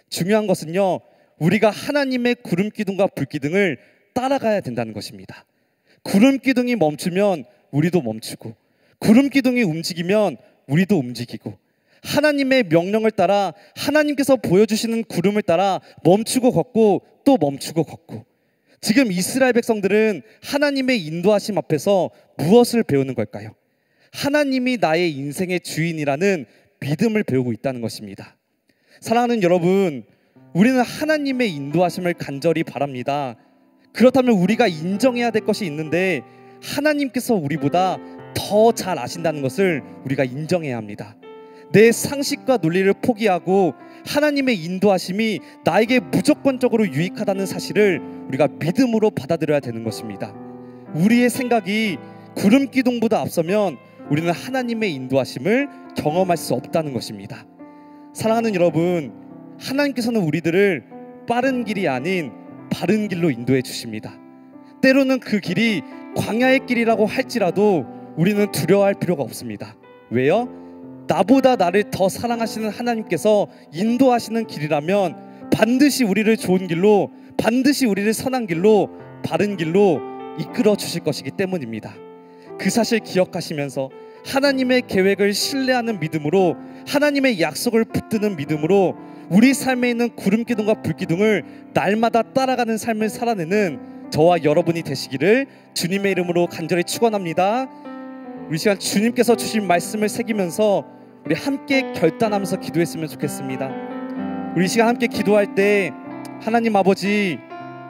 중요한 것은요, 우리가 하나님의 구름 기둥과 불 기둥을 따라가야 된다는 것입니다. 구름 기둥이 멈추면 우리도 멈추고, 구름 기둥이 움직이면 우리도 움직이고, 하나님의 명령을 따라 하나님께서 보여주시는 구름을 따라 멈추고 걷고 또 멈추고 걷고. 지금 이스라엘 백성들은 하나님의 인도하심 앞에서 무엇을 배우는 걸까요? 하나님이 나의 인생의 주인이라는 믿음을 배우고 있다는 것입니다. 사랑하는 여러분, 우리는 하나님의 인도하심을 간절히 바랍니다. 그렇다면 우리가 인정해야 될 것이 있는데, 하나님께서 우리보다 더 잘 아신다는 것을 우리가 인정해야 합니다. 내 상식과 논리를 포기하고 하나님의 인도하심이 나에게 무조건적으로 유익하다는 사실을 우리가 믿음으로 받아들여야 되는 것입니다. 우리의 생각이 구름 기둥보다 앞서면 우리는 하나님의 인도하심을 경험할 수 없다는 것입니다. 사랑하는 여러분, 하나님께서는 우리들을 빠른 길이 아닌 바른 길로 인도해 주십니다. 때로는 그 길이 광야의 길이라고 할지라도 우리는 두려워할 필요가 없습니다. 왜요? 나보다 나를 더 사랑하시는 하나님께서 인도하시는 길이라면 반드시 우리를 좋은 길로, 반드시 우리를 선한 길로, 바른 길로 이끌어 주실 것이기 때문입니다. 그 사실 기억하시면서 하나님의 계획을 신뢰하는 믿음으로, 하나님의 약속을 붙드는 믿음으로 우리 삶에 있는 구름 기둥과 불 기둥을 날마다 따라가는 삶을 살아내는 저와 여러분이 되시기를 주님의 이름으로 간절히 축원합니다. 우리 시간 주님께서 주신 말씀을 새기면서 우리 함께 결단하면서 기도했으면 좋겠습니다. 우리 시간 함께 기도할 때 하나님 아버지,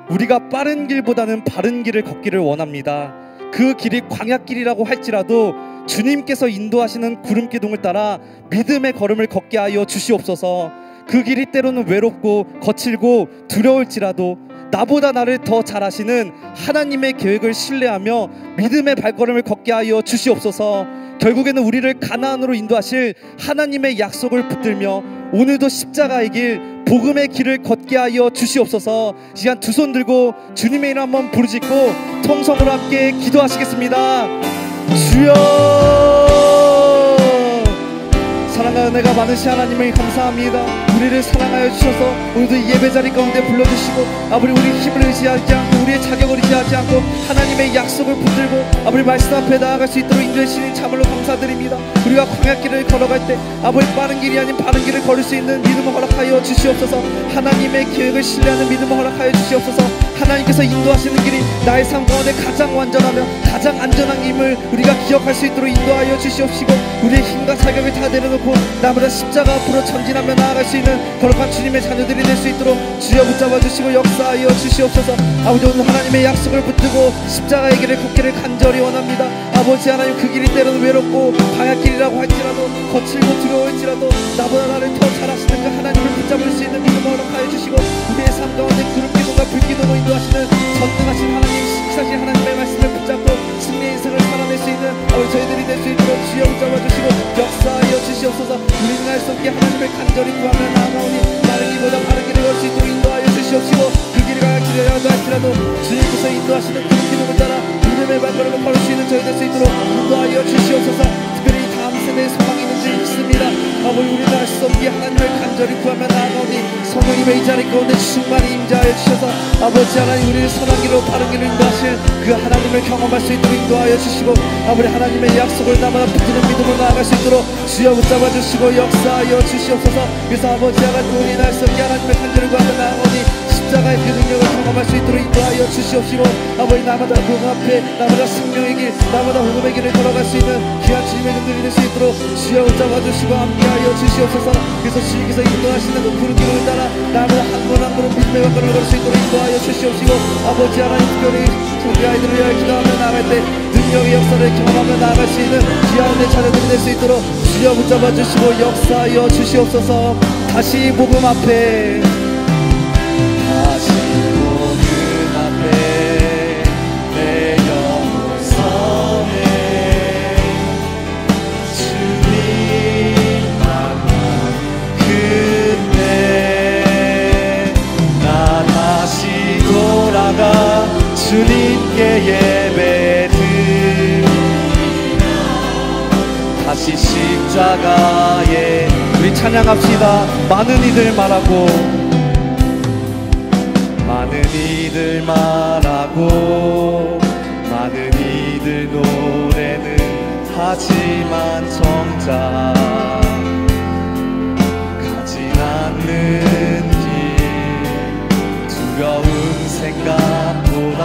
우리가 빠른 길보다는 바른 길을 걷기를 원합니다. 그 길이 광야길이라고 할지라도 주님께서 인도하시는 구름 기둥을 따라 믿음의 걸음을 걷게 하여 주시옵소서. 그 길이 때로는 외롭고 거칠고 두려울지라도 나보다 나를 더 잘 아시는 하나님의 계획을 신뢰하며 믿음의 발걸음을 걷게 하여 주시옵소서. 결국에는 우리를 가나안으로 인도하실 하나님의 약속을 붙들며 오늘도 십자가의 길, 복음의 길을 걷게 하여 주시옵소서. 이 시간 두 손 들고 주님의 이름 한번 부르짖고 통성으로 함께 기도하시겠습니다. 주여, 사랑과 은혜가 많으신 하나님을 감사합니다. 우리를 사랑하여 주셔서 오늘도 예배 자리 가운데 불러주시고 아버지 우리 힘을 의지하지 않고 우리의 자격을 의지하지 않고 하나님의 약속을 붙들고 아버지 말씀 앞에 나아갈 수 있도록 인도해 주시니 참으로 감사드립니다. 우리가 광야길을 걸어갈 때 아버지 빠른 길이 아닌 바른 길을 걸을 수 있는 믿음을 허락하여 주시옵소서. 하나님의 계획을 신뢰하는 믿음을 허락하여 주시옵소서. 하나님께서 인도하시는 길이 나의 삶 가운데 가장 완전하며 가장 안전한 힘을 우리가 기억할 수 있도록 인도하여 주시옵시고 우리의 힘과 자격을 다 내려놓고 나보다 십자가 앞으로 전진하며 나아갈 수 있는 거룩한 주님의 자녀들이 될 수 있도록 주여 붙잡아 주시고 역사하여 주시옵소서. 아버지 오늘 하나님의 약속을 붙들고 십자가의 길을 걷기를 간절히 원합니다. 아버지 하나님 그 길이 때로는 외롭고 방향길이라고 할지라도 거칠고 두려울지라도 나보다 나를 더 잘하시는 그 하나님을 붙잡을 수 있는 믿음을 허락하여 주시고 우리의 삶 가운데 구름기도가 불기도로 인도하시는 전능하신 하나님, 신실하신 하나님의 말씀을 붙잡고 승리의 인생을 살아낼 수 있는 아버지 저희들이 될 수 있도록 주여 붙잡아 주시고 역사하여 주시옵소서. 우리는 알 수 없게 하나님을 간절히 구하며 나아가오니 빠른 길보다 빠른 길을 걸 수 있도록 인도하여 주시옵시고 그 길을 가야 길이라도 할지라도 주님께서 인도하시는 그 기름을 따라 믿음의 발걸음을 걸을 수 있는 저희 될 수 있도록 인도하여 주시옵소서. 특별히 다음 세대의 소망이 있는 줄 믿습니다. 아버지 우리는 알 수 없게 하나님을 간절히 구하며 나아가오니 성령님의 이 자리 가운데 충만히 임재하여 주셔서 아버지 하나님 우리를 선한 길로 바른 길로 인도하실 그 하나님을 경험할 수 있도록 인도하여 주시고 아버지 하나님의 약속을 나마다 붙드는 믿음으로 나아갈 수 있도록 주여 붙잡아 주시고 역사하여 주시옵소서. 그래서 아버지 하나님 우리는 알 수 없게 하나님을 간절히 구하며 나아가오니 십자가의 그 능력을 경험할 수 있도록 인도하여 주시옵시고 아버지 나마다 복음 앞에 나마다 생명의 길 나마다 복음의 길을 걸어갈 수 있는 귀한 주님의 눈들이 될 수 있도록 주여 붙잡아 주시고 함께하여 주시옵소서. 그래서 주님께서 인도하시는 그 푸른 길을 따라 나마다 한 번 한 걸음 믿음의 발걸음을 걸을 수 있도록 인도하여 주시옵시고 아버지 하나님 특별히 우리 아이들을 위하여 기도하며 나아갈 때 능력의 역사를 경험하며 나아갈 수 있는 귀한 내 자녀들이 될 수 있도록 주여 붙잡아 주시고 역사하여 주시옵소서. 다시 복음 앞에 다시 복음 앞에 내 영혼 선해 주님 만난 그때 나 다시 돌아가 주님께 예배드리며 다시 십자가에 우리 찬양합시다. 많은 이들 말하고 많은 이들 말하고 많은 이들 노래는 하지만 정작 가진 않는 길 두려운 생각보다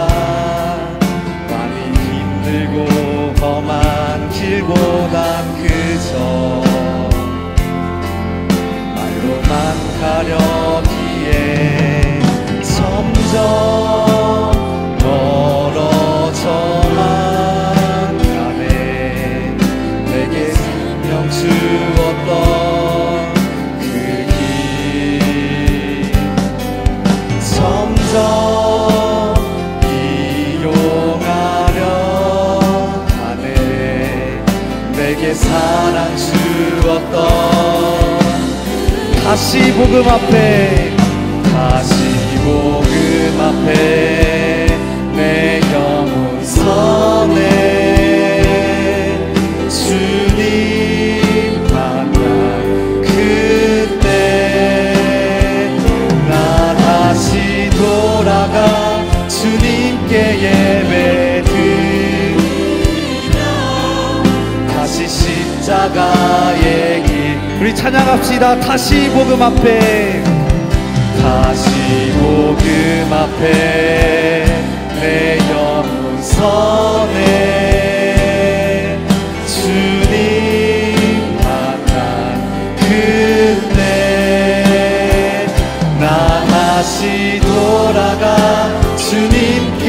많이 힘들고 험한 길보단 그저 말로만 가려기에 점점 멀어져만 가네. 내게 생명 주었던 그 길 점점 이용하려 하네. 내게 사랑 주었던 다시 복음 앞에 다시 복음 앞에 내 영혼 선해 주님 만난 그때 나 다시 돌아가 주님께 예배드리며 다시 십자가의 길 우리 찬양합시다. 다시 복음 앞에 다시 복음 앞에 내 영혼 선해 주님 만난 그때 나 다시 돌아가 주님께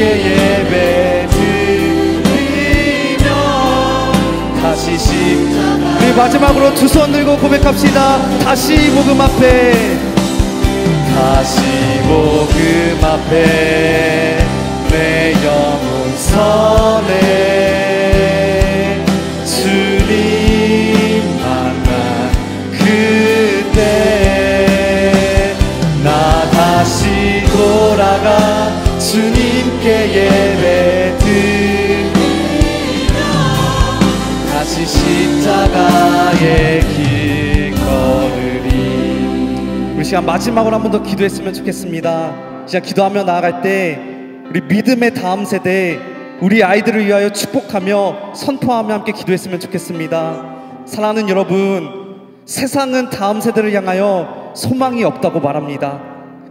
예배드리며 다시 십자가 우리 마지막으로 두 손 들고 고백합시다. 다시 복음 앞에 다시 복음 앞에 앞에 내 영혼 서네 주님 만난 그때 나 다시 돌아가 주님께 예배드리라 다시 십자가의 길 걸으리. 우리 시간 마지막으로 한 번 더 기도했으면 좋겠습니다. 시간 기도하며 나아갈 때 우리 믿음의 다음 세대 우리 아이들을 위하여 축복하며 선포하며 함께 기도했으면 좋겠습니다. 사랑하는 여러분, 세상은 다음 세대를 향하여 소망이 없다고 말합니다.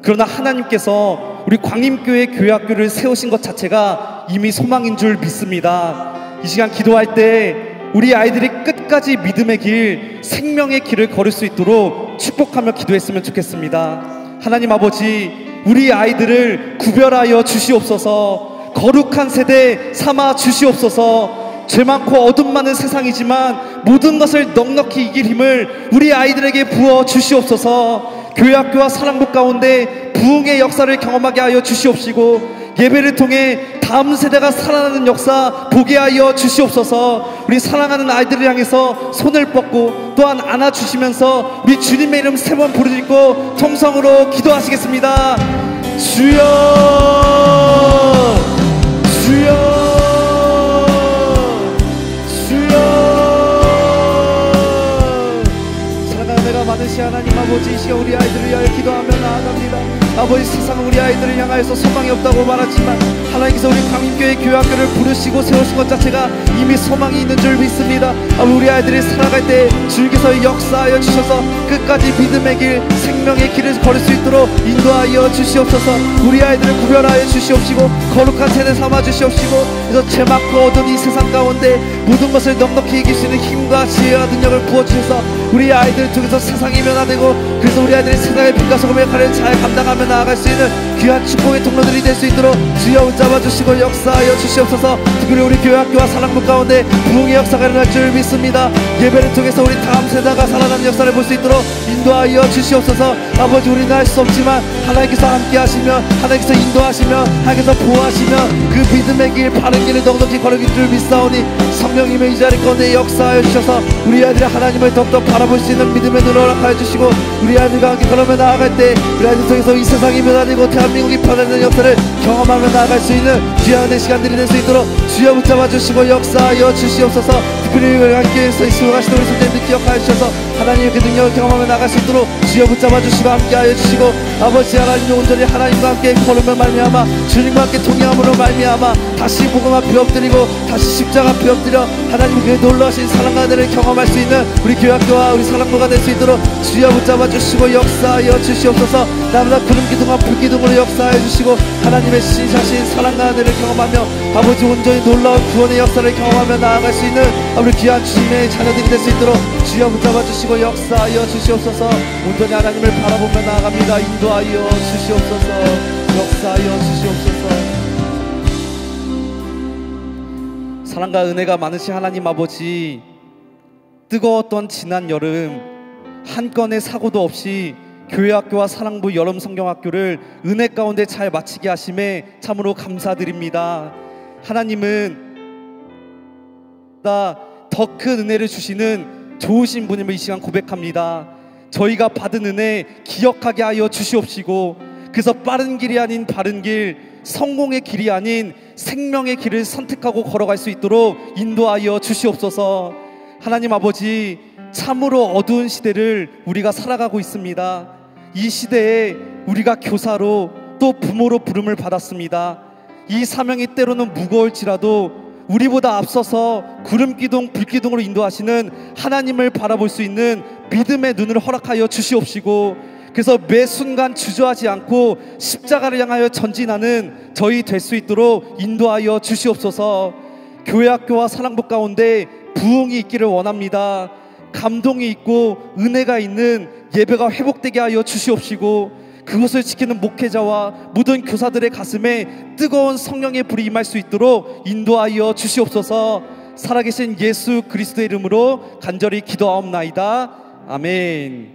그러나 하나님께서 우리 광림교회 교회학교를 세우신 것 자체가 이미 소망인 줄 믿습니다. 이 시간 기도할 때 우리 아이들이 끝까지 믿음의 길, 생명의 길을 걸을 수 있도록 축복하며 기도했으면 좋겠습니다. 하나님 아버지, 우리 아이들을 구별하여 주시옵소서. 거룩한 세대 삼아 주시옵소서. 죄 많고 어둠 많은 세상이지만 모든 것을 넉넉히 이길 힘을 우리 아이들에게 부어 주시옵소서. 교회학교와 사랑부 가운데 부흥의 역사를 경험하게 하여 주시옵시고 예배를 통해 다음 세대가 살아나는 역사 보게 하여 주시옵소서. 우리 사랑하는 아이들을 향해서 손을 뻗고 또한 안아주시면서 우리 주님의 이름 3번 부르짖고 통성으로 기도하시겠습니다. 주여 주여 주여. 사랑하는 내가 많으시 하나님 아버지, 이 시간 우리 아이들을 위하여 기도하며 나아갑니다. 아버지, 세상은 우리 아이들을 향하여서 소망이 없다고 말하지만 하나님께서 우리 광림교회 교회학교를 부르시고 세우신 것 자체가 이미 소망이 있는 줄 믿습니다. 아버지, 우리 아이들이 살아갈 때 주께서 역사하여 주셔서 끝까지 믿음의 길, 생명의 길을 걸을 수 있도록 인도하여 주시옵소서. 우리 아이들을 구별하여 주시옵시고 거룩한 세대 삼아 주시옵시고, 그래서 죄 많고 어두운 이 세상 가운데 모든 것을 넉넉히 이길 수 있는 힘과 지혜와 능력을 부어주셔서 우리 아이들을 통해서 세상이 변화되고, 그래서 우리 아이들이 세상의 빛과 소금의 역할을 잘 감당하며 나아갈 수 있는 귀한 축복의 통로들이 될 수 있도록 주여 붙잡아 주시고 역사하여 주시옵소서. 특별히 우리 교회학교와 사랑부 가운데 부흥의 역사가 일어날 줄 믿습니다. 예배를 통해서 우리 다음 세대가 살아나는 역사를 볼 수 있도록 인도하여 주시옵소서. 아버지, 우리는 할 수 없지만 하나님께서 함께 하시며 하나님께서 인도하시며 하나님께서 보호하시며 그 믿음의 길, 바른 길을 넉넉히 걸어갈 줄 믿사오니 성령님의 이 자리 가운데 역사하여 주셔서 우리 아이들이 하나님을 더욱더 바라볼 수 있는 믿음의 눈을 허락하여 주시고, 우리 아이들과 함께 걸으며 나아갈 때 우리 아이들 통해서 이 세상이 변화되고 대한민국이 변화되는 역사를 경험하며 나아갈 수 있는 귀한 시간들이 될 수 있도록 주여 붙잡아 주시고 역사하여 주시옵소서. 특별히 우리 함께해서 수고하시는 우리 선생님들 기억하여 주셔서 하나님의 그 능력을 경험하며 나갈 수 있도록 주여 붙잡아 주시고 함께하여 주시고, 아버지 하나님 온전히 하나님과 함께 걸으며 말미암아 주님과 함께 통행함으로 말미암아 다시 복음 앞에 엎드리고 다시 십자가 앞에 엎드려 하나님 그 놀라신 사랑과 은혜를 경험할 수 있는 우리 교회학교와 우리 사랑부가 될 수 있도록 주여 붙잡아 주시고 역사하여 주시옵소서. 나보다 구름 기둥과 불 기둥으로 역사하여 주시고 하나님의 신사신 사랑과 은혜를 경험하며 아버지 온전히 놀라운 구원의 역사를 경험하며 나아갈 수 있는 우리 귀한 주님의 자녀들이 될 수 있도록 주여 붙잡아 주시고 역사하여 주시옵소서. 온전히 하나님을 바라보며 나아갑니다. 인도하여 주시옵소서. 역사하여 주시옵소서. 사랑과 은혜가 많으신 하나님 아버지, 뜨거웠던 지난 여름 한 건의 사고도 없이 교회학교와 사랑부 여름 성경학교를 은혜 가운데 잘 마치게 하심에 참으로 감사드립니다. 하나님은 더 큰 은혜를 주시는 좋으신 분임을 이 시간 고백합니다. 저희가 받은 은혜 기억하게 하여 주시옵시고, 그래서 빠른 길이 아닌 바른 길, 성공의 길이 아닌 생명의 길을 선택하고 걸어갈 수 있도록 인도하여 주시옵소서. 하나님 아버지, 참으로 어두운 시대를 우리가 살아가고 있습니다. 이 시대에 우리가 교사로 또 부모로 부름을 받았습니다. 이 사명이 때로는 무거울지라도 우리보다 앞서서 구름기둥 불기둥으로 인도하시는 하나님을 바라볼 수 있는 믿음의 눈을 허락하여 주시옵시고, 그래서 매 순간 주저하지 않고 십자가를 향하여 전진하는 저희 될 수 있도록 인도하여 주시옵소서. 교회학교와 사랑부 가운데 부흥이 있기를 원합니다. 감동이 있고 은혜가 있는 예배가 회복되게 하여 주시옵시고, 그것을 지키는 목회자와 모든 교사들의 가슴에 뜨거운 성령의 불이 임할 수 있도록 인도하여 주시옵소서. 살아계신 예수 그리스도의 이름으로 간절히 기도하옵나이다. 아멘.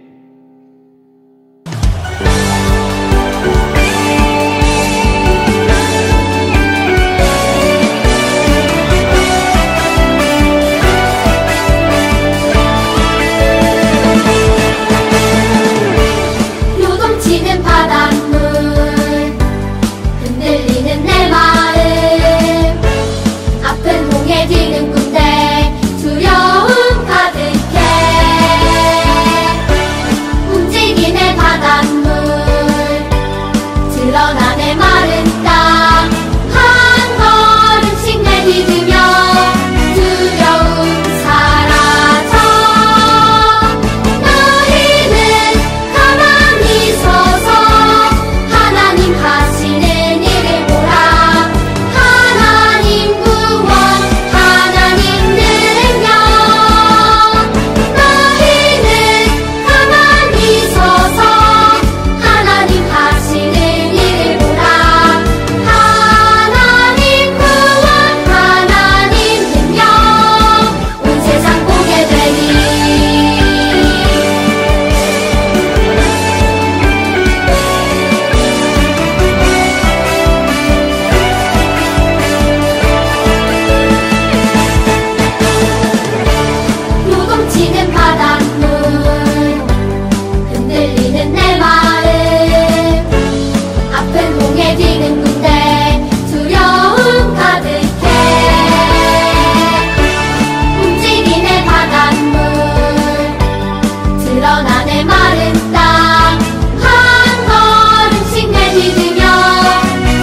드러나네 마른 땅 한 걸음씩 내디디며 두려움 사라져 너희는 가만히 서서 하나님 하시는 일을 보라 하나님 구원 하나님 능력 너희는 가만히 서서 하나님 하시는 일을 보라 하나님 구원 하나님 능력 온 세상 보게 되니 요동치는 바닷물 흔들리는 내 마음 아픈 홍해 뒤는 군대 두려움 가득해 움직이는 바닷물 드러나네 마른 땅 한 걸음씩 내디디며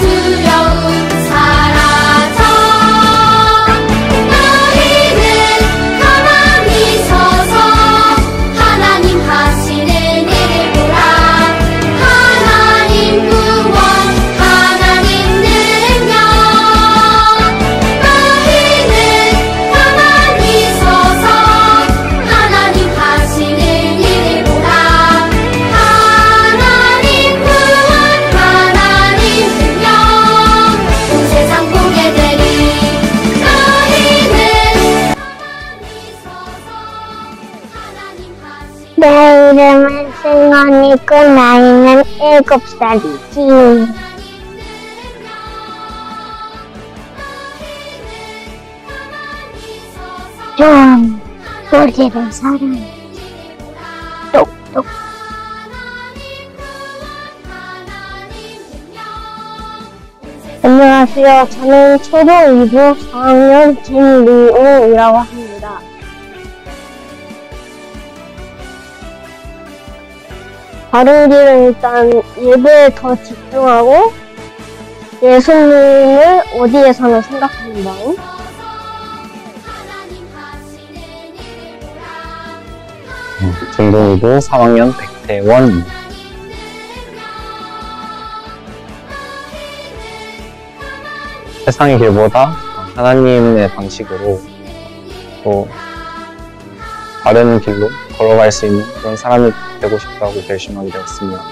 두려움 사라져 너희는 가만히 서서 하나님 하시는 일을 보라 하나님 구원 하나님 능력 너희는 가만히 서서 하나님 하시는 일을 보라 하나님 구원 하나님 능력 온 세상 보게 되리 너희는 가만히 서서 하나님 하시는 내 이름은 승원이고 나이는 7살이지. 좀 소리를 사랑해. 똑똑. 안녕하세요. 저는 초등 2부 4학년 김리우이라고 합니다. 바른 길은 일단 예배에 더 집중하고 예수님을 어디에서나 생각하는 마음. 중등 2부 3학년 백태원. 세상의 길보다 하나님의 방식으로 또 바른 길로 걸어갈 수 있는 그런 사람이 되고 싶다고 결심하게 되었습니다.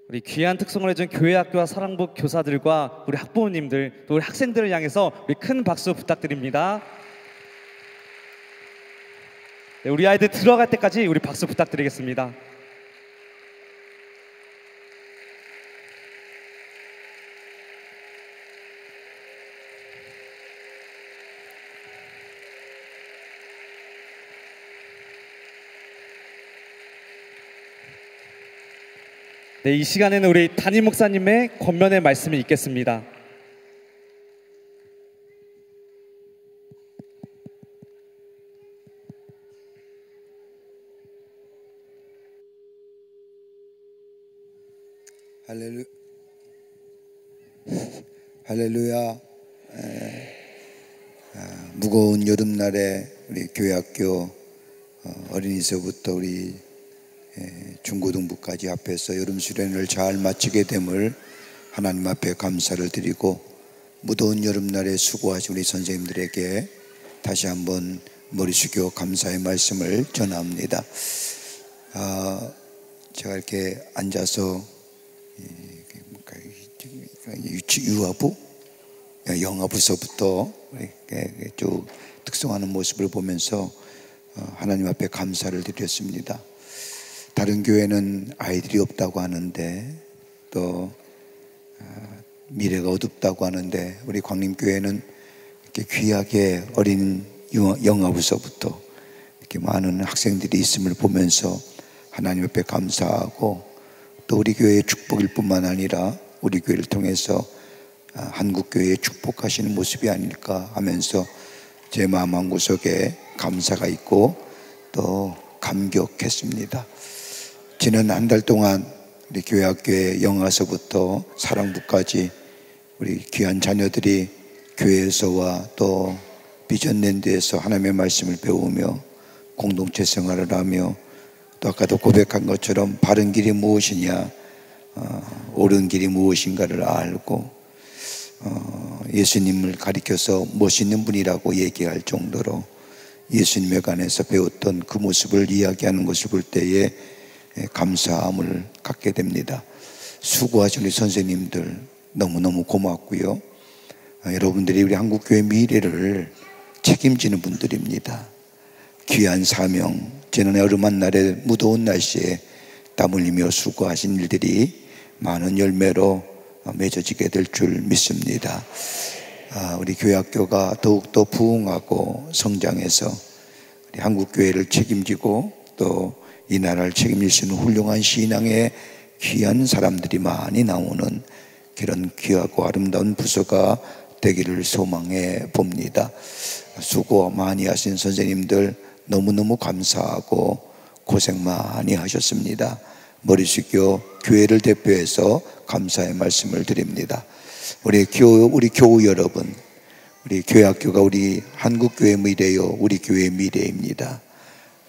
우리 귀한 특성을 해준 교회학교와 사랑부 교사들과 우리 학부모님들 또 우리 학생들을 향해서 우리 큰 박수 부탁드립니다. 네, 우리 아이들 들어갈 때까지 우리 박수 부탁드리겠습니다. 네, 이 시간에는 우리 담임 목사님의 권면의 말씀이 있겠습니다. 할렐루야. 무거운 여름날에 우리 교회학교 어린이서부터 우리 중고등부까지 앞에서 여름 수련을 잘 마치게 됨을 하나님 앞에 감사를 드리고, 무더운 여름날에 수고하신 우리 선생님들에게 다시 한번 머리 숙여 감사의 말씀을 전합니다. 제가 이렇게 앉아서 유아부, 영아부서부터 이렇게 쭉 특성하는 모습을 보면서 하나님 앞에 감사를 드렸습니다. 다른 교회는 아이들이 없다고 하는데, 또 미래가 어둡다고 하는데, 우리 광림교회는 이렇게 귀하게 어린 영아부서부터 이렇게 많은 학생들이 있음을 보면서 하나님 앞에 감사하고, 또 우리 교회의 축복일 뿐만 아니라 우리 교회를 통해서 한국교회에 축복하시는 모습이 아닐까 하면서 제 마음 한구석에 감사가 있고 또 감격했습니다. 지난 한 달 동안 우리 교회학교의 영아서부터 사랑부까지 우리 귀한 자녀들이 교회에서와 또 비전랜드에서 하나님의 말씀을 배우며 공동체 생활을 하며, 또 아까도 고백한 것처럼 바른 길이 무엇이냐, 옳은 길이 무엇인가를 알고 예수님을 가리켜서 멋있는 분이라고 얘기할 정도로 예수님에 관해서 배웠던 그 모습을 이야기하는 것을 볼 때에 감사함을 갖게 됩니다. 수고하신 우리 선생님들 너무너무 고맙고요. 여러분들이 우리 한국교회 미래를 책임지는 분들입니다. 귀한 사명, 지난해 얼음한 날에 무더운 날씨에 땀 흘리며 수고하신 일들이 많은 열매로 맺어지게 될 줄 믿습니다. 우리 교회학교가 더욱더 부흥하고 성장해서 우리 한국교회를 책임지고 또 이 나라를 책임질 수 있는 훌륭한 신앙의 귀한 사람들이 많이 나오는 그런 귀하고 아름다운 부서가 되기를 소망해 봅니다. 수고 많이 하신 선생님들 너무너무 감사하고 고생 많이 하셨습니다. 머리 숙여 교회를 대표해서 감사의 말씀을 드립니다. 우리 교우 여러분, 우리 교회학교가 우리 한국교회 미래요, 우리 교회의 미래입니다.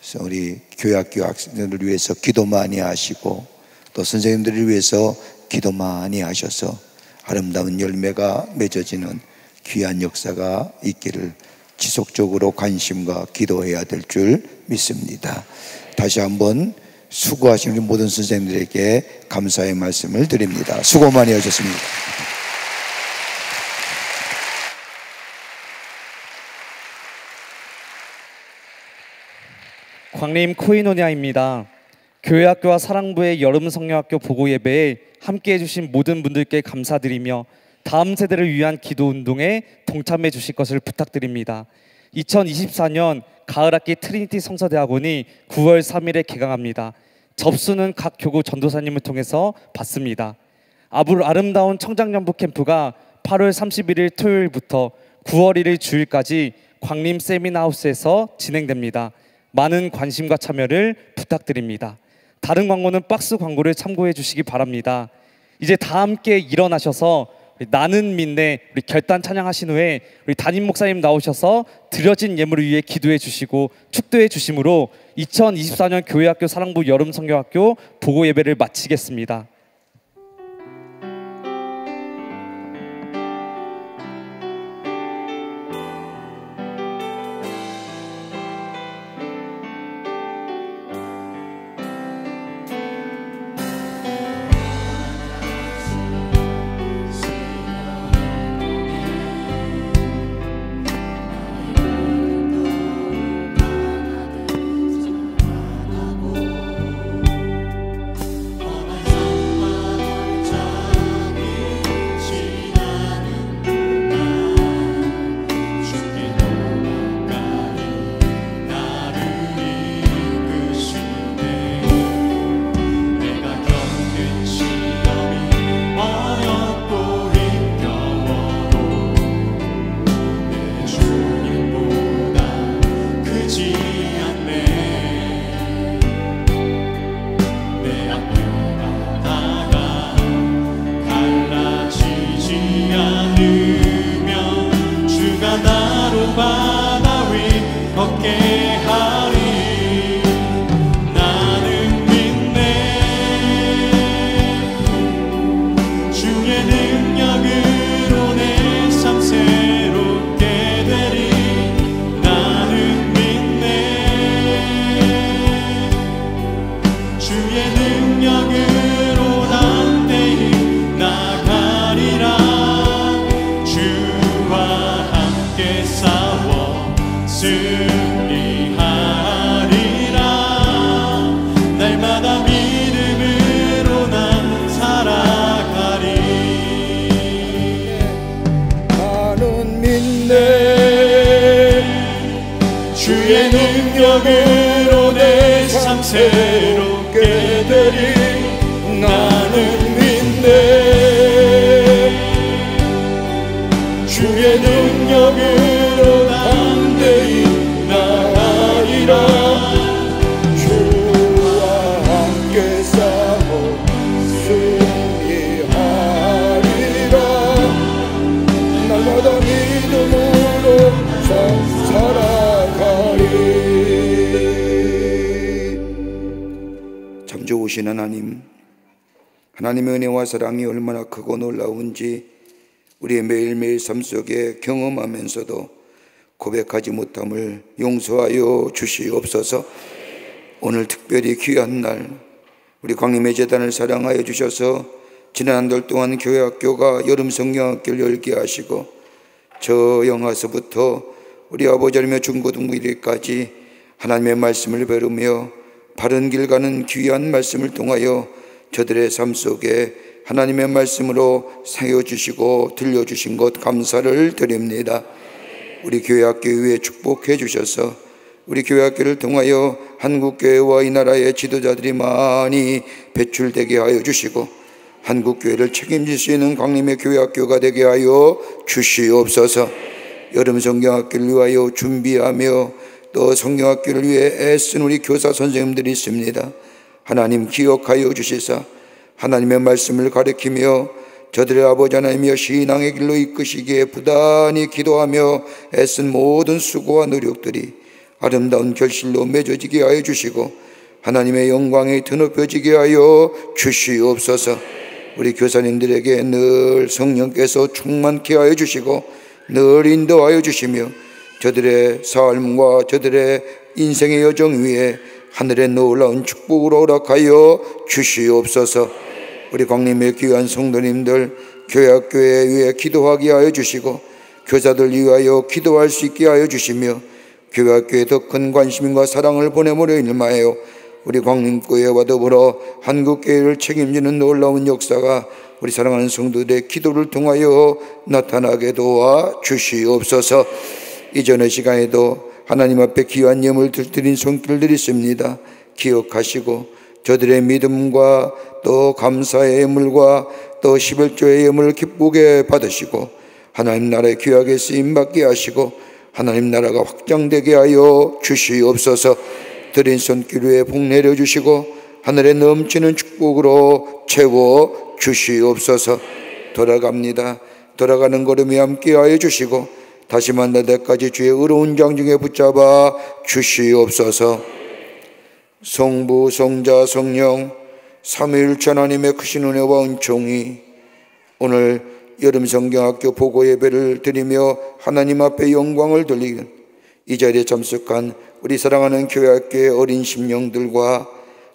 그래서 우리 교회학교 학생들을 위해서 기도 많이 하시고 또 선생님들을 위해서 기도 많이 하셔서 아름다운 열매가 맺어지는 귀한 역사가 있기를 지속적으로 관심과 기도해야 될 줄 믿습니다. 다시 한번 수고하신 우리 모든 선생님들에게 감사의 말씀을 드립니다. 수고 많이 하셨습니다. 광림 코이노니아입니다. 교회학교와 사랑부의 여름 성령학교 보고 예배에 함께해 주신 모든 분들께 감사드리며 다음 세대를 위한 기도 운동에 동참해 주실 것을 부탁드립니다. 2024년 가을학기 트리니티 성서대학원이 9월 3일에 개강합니다. 접수는 각 교구 전도사님을 통해서 받습니다. 아름다운 청장연부 캠프가 8월 31일 토요일부터 9월 1일 주일까지 광림 세미나하우스에서 진행됩니다. 많은 관심과 참여를 부탁드립니다. 다른 광고는 박스 광고를 참고해 주시기 바랍니다. 이제 다 함께 일어나셔서 나는 믿네 우리 결단 찬양하신 후에 우리 담임 목사님 나오셔서 드려진 예물을 위해 기도해 주시고 축도해 주심으로 2024년 교회학교 사랑부 여름 성경학교 보고 예배를 마치겠습니다. 주의 능력으로 담대히 나가리라. 주와 함께 싸워 승리하리라. 날마다 믿음으로 난 살아가리. 나는 믿네. 주의 능력으로 내 삶 새롭게 되리. 나는 믿네. 주의 능력으로 담대히 나가리라. 주와 함께 싸워 승리하리라. 날마다 믿음으로 살아가리. 참 좋으신 하나님, 하나님의 은혜와 사랑이 얼마나 크고 놀라운지 우리의 매일매일 삶 속에 경험하면서도 고백하지 못함을 용서하여 주시옵소서. 오늘 특별히 귀한 날 우리 광림의 재단을 사랑하여 주셔서 지난 한 달 동안 교회학교가 여름 성경학교를 열게 하시고 저 영하서부터 우리 아버지 하나님의 중고등부일까지 하나님의 말씀을 배우며 바른 길 가는 귀한 말씀을 통하여 저들의 삶 속에 하나님의 말씀으로 세워주시고 들려주신 것 감사를 드립니다. 우리 교회학교 위에 축복해 주셔서 우리 교회학교를 통하여 한국교회와 이 나라의 지도자들이 많이 배출되게 하여 주시고 한국교회를 책임질 수 있는 광림의 교회학교가 되게 하여 주시옵소서. 여름 성경학교를 위하여 준비하며 또 성경학교를 위해 애쓴 우리 교사 선생님들이 있습니다. 하나님 기억하여 주시사 하나님의 말씀을 가르치며 저들의 아버지 하나님이여 신앙의 길로 이끄시기에 부단히 기도하며 애쓴 모든 수고와 노력들이 아름다운 결실로 맺어지게 하여 주시고 하나님의 영광이 드높여지게 하여 주시옵소서. 우리 교사님들에게 늘 성령께서 충만케 하여 주시고 늘 인도하여 주시며 저들의 삶과 저들의 인생의 여정 위에 하늘의 놀라운 축복을 허락하여 주시옵소서. 우리 광림의 귀한 성도님들 교회학교에 위해 기도하게 하여 주시고 교사들 위하여 기도할 수 있게 하여 주시며 교회학교에 더 큰 관심과 사랑을 보내므로 인하여 우리 광림교회와 더불어 한국교회를 책임지는 놀라운 역사가 우리 사랑하는 성도들의 기도를 통하여 나타나게 도와 주시옵소서. 이전의 시간에도 하나님 앞에 귀한 예물 드린 손길들이 있습니다. 기억하시고 저들의 믿음과 또 감사의 예물과 또 11조의 예물을 기쁘게 받으시고 하나님 나라의 귀하게 쓰임받게 하시고 하나님 나라가 확장되게 하여 주시옵소서. 드린 손길 위에 복 내려주시고 하늘에 넘치는 축복으로 채워 주시옵소서. 돌아갑니다. 돌아가는 걸음이 함께 하여 주시고 다시 만날 때까지 주의 의로운 장중에 붙잡아 주시옵소서. 성부 성자 성령 삼위일체 하나님의 크신 은혜와 은총이 오늘 여름 성경학교 보고 예배를 드리며 하나님 앞에 영광을 돌리는 이 자리에 참석한 우리 사랑하는 교회학교의 어린 심령들과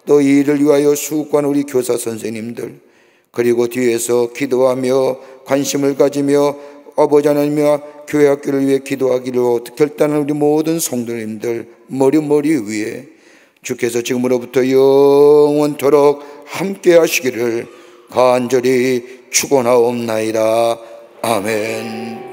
또 이 일을 위하여 수고한 우리 교사 선생님들 그리고 뒤에서 기도하며 관심을 가지며 아버지 하나님과 교회학교를 위해 기도하기로 결단한 우리 모든 성도님들 머리 위에 주께서 지금으로부터 영원토록 함께 하시기를 간절히 축원하옵나이다. 아멘.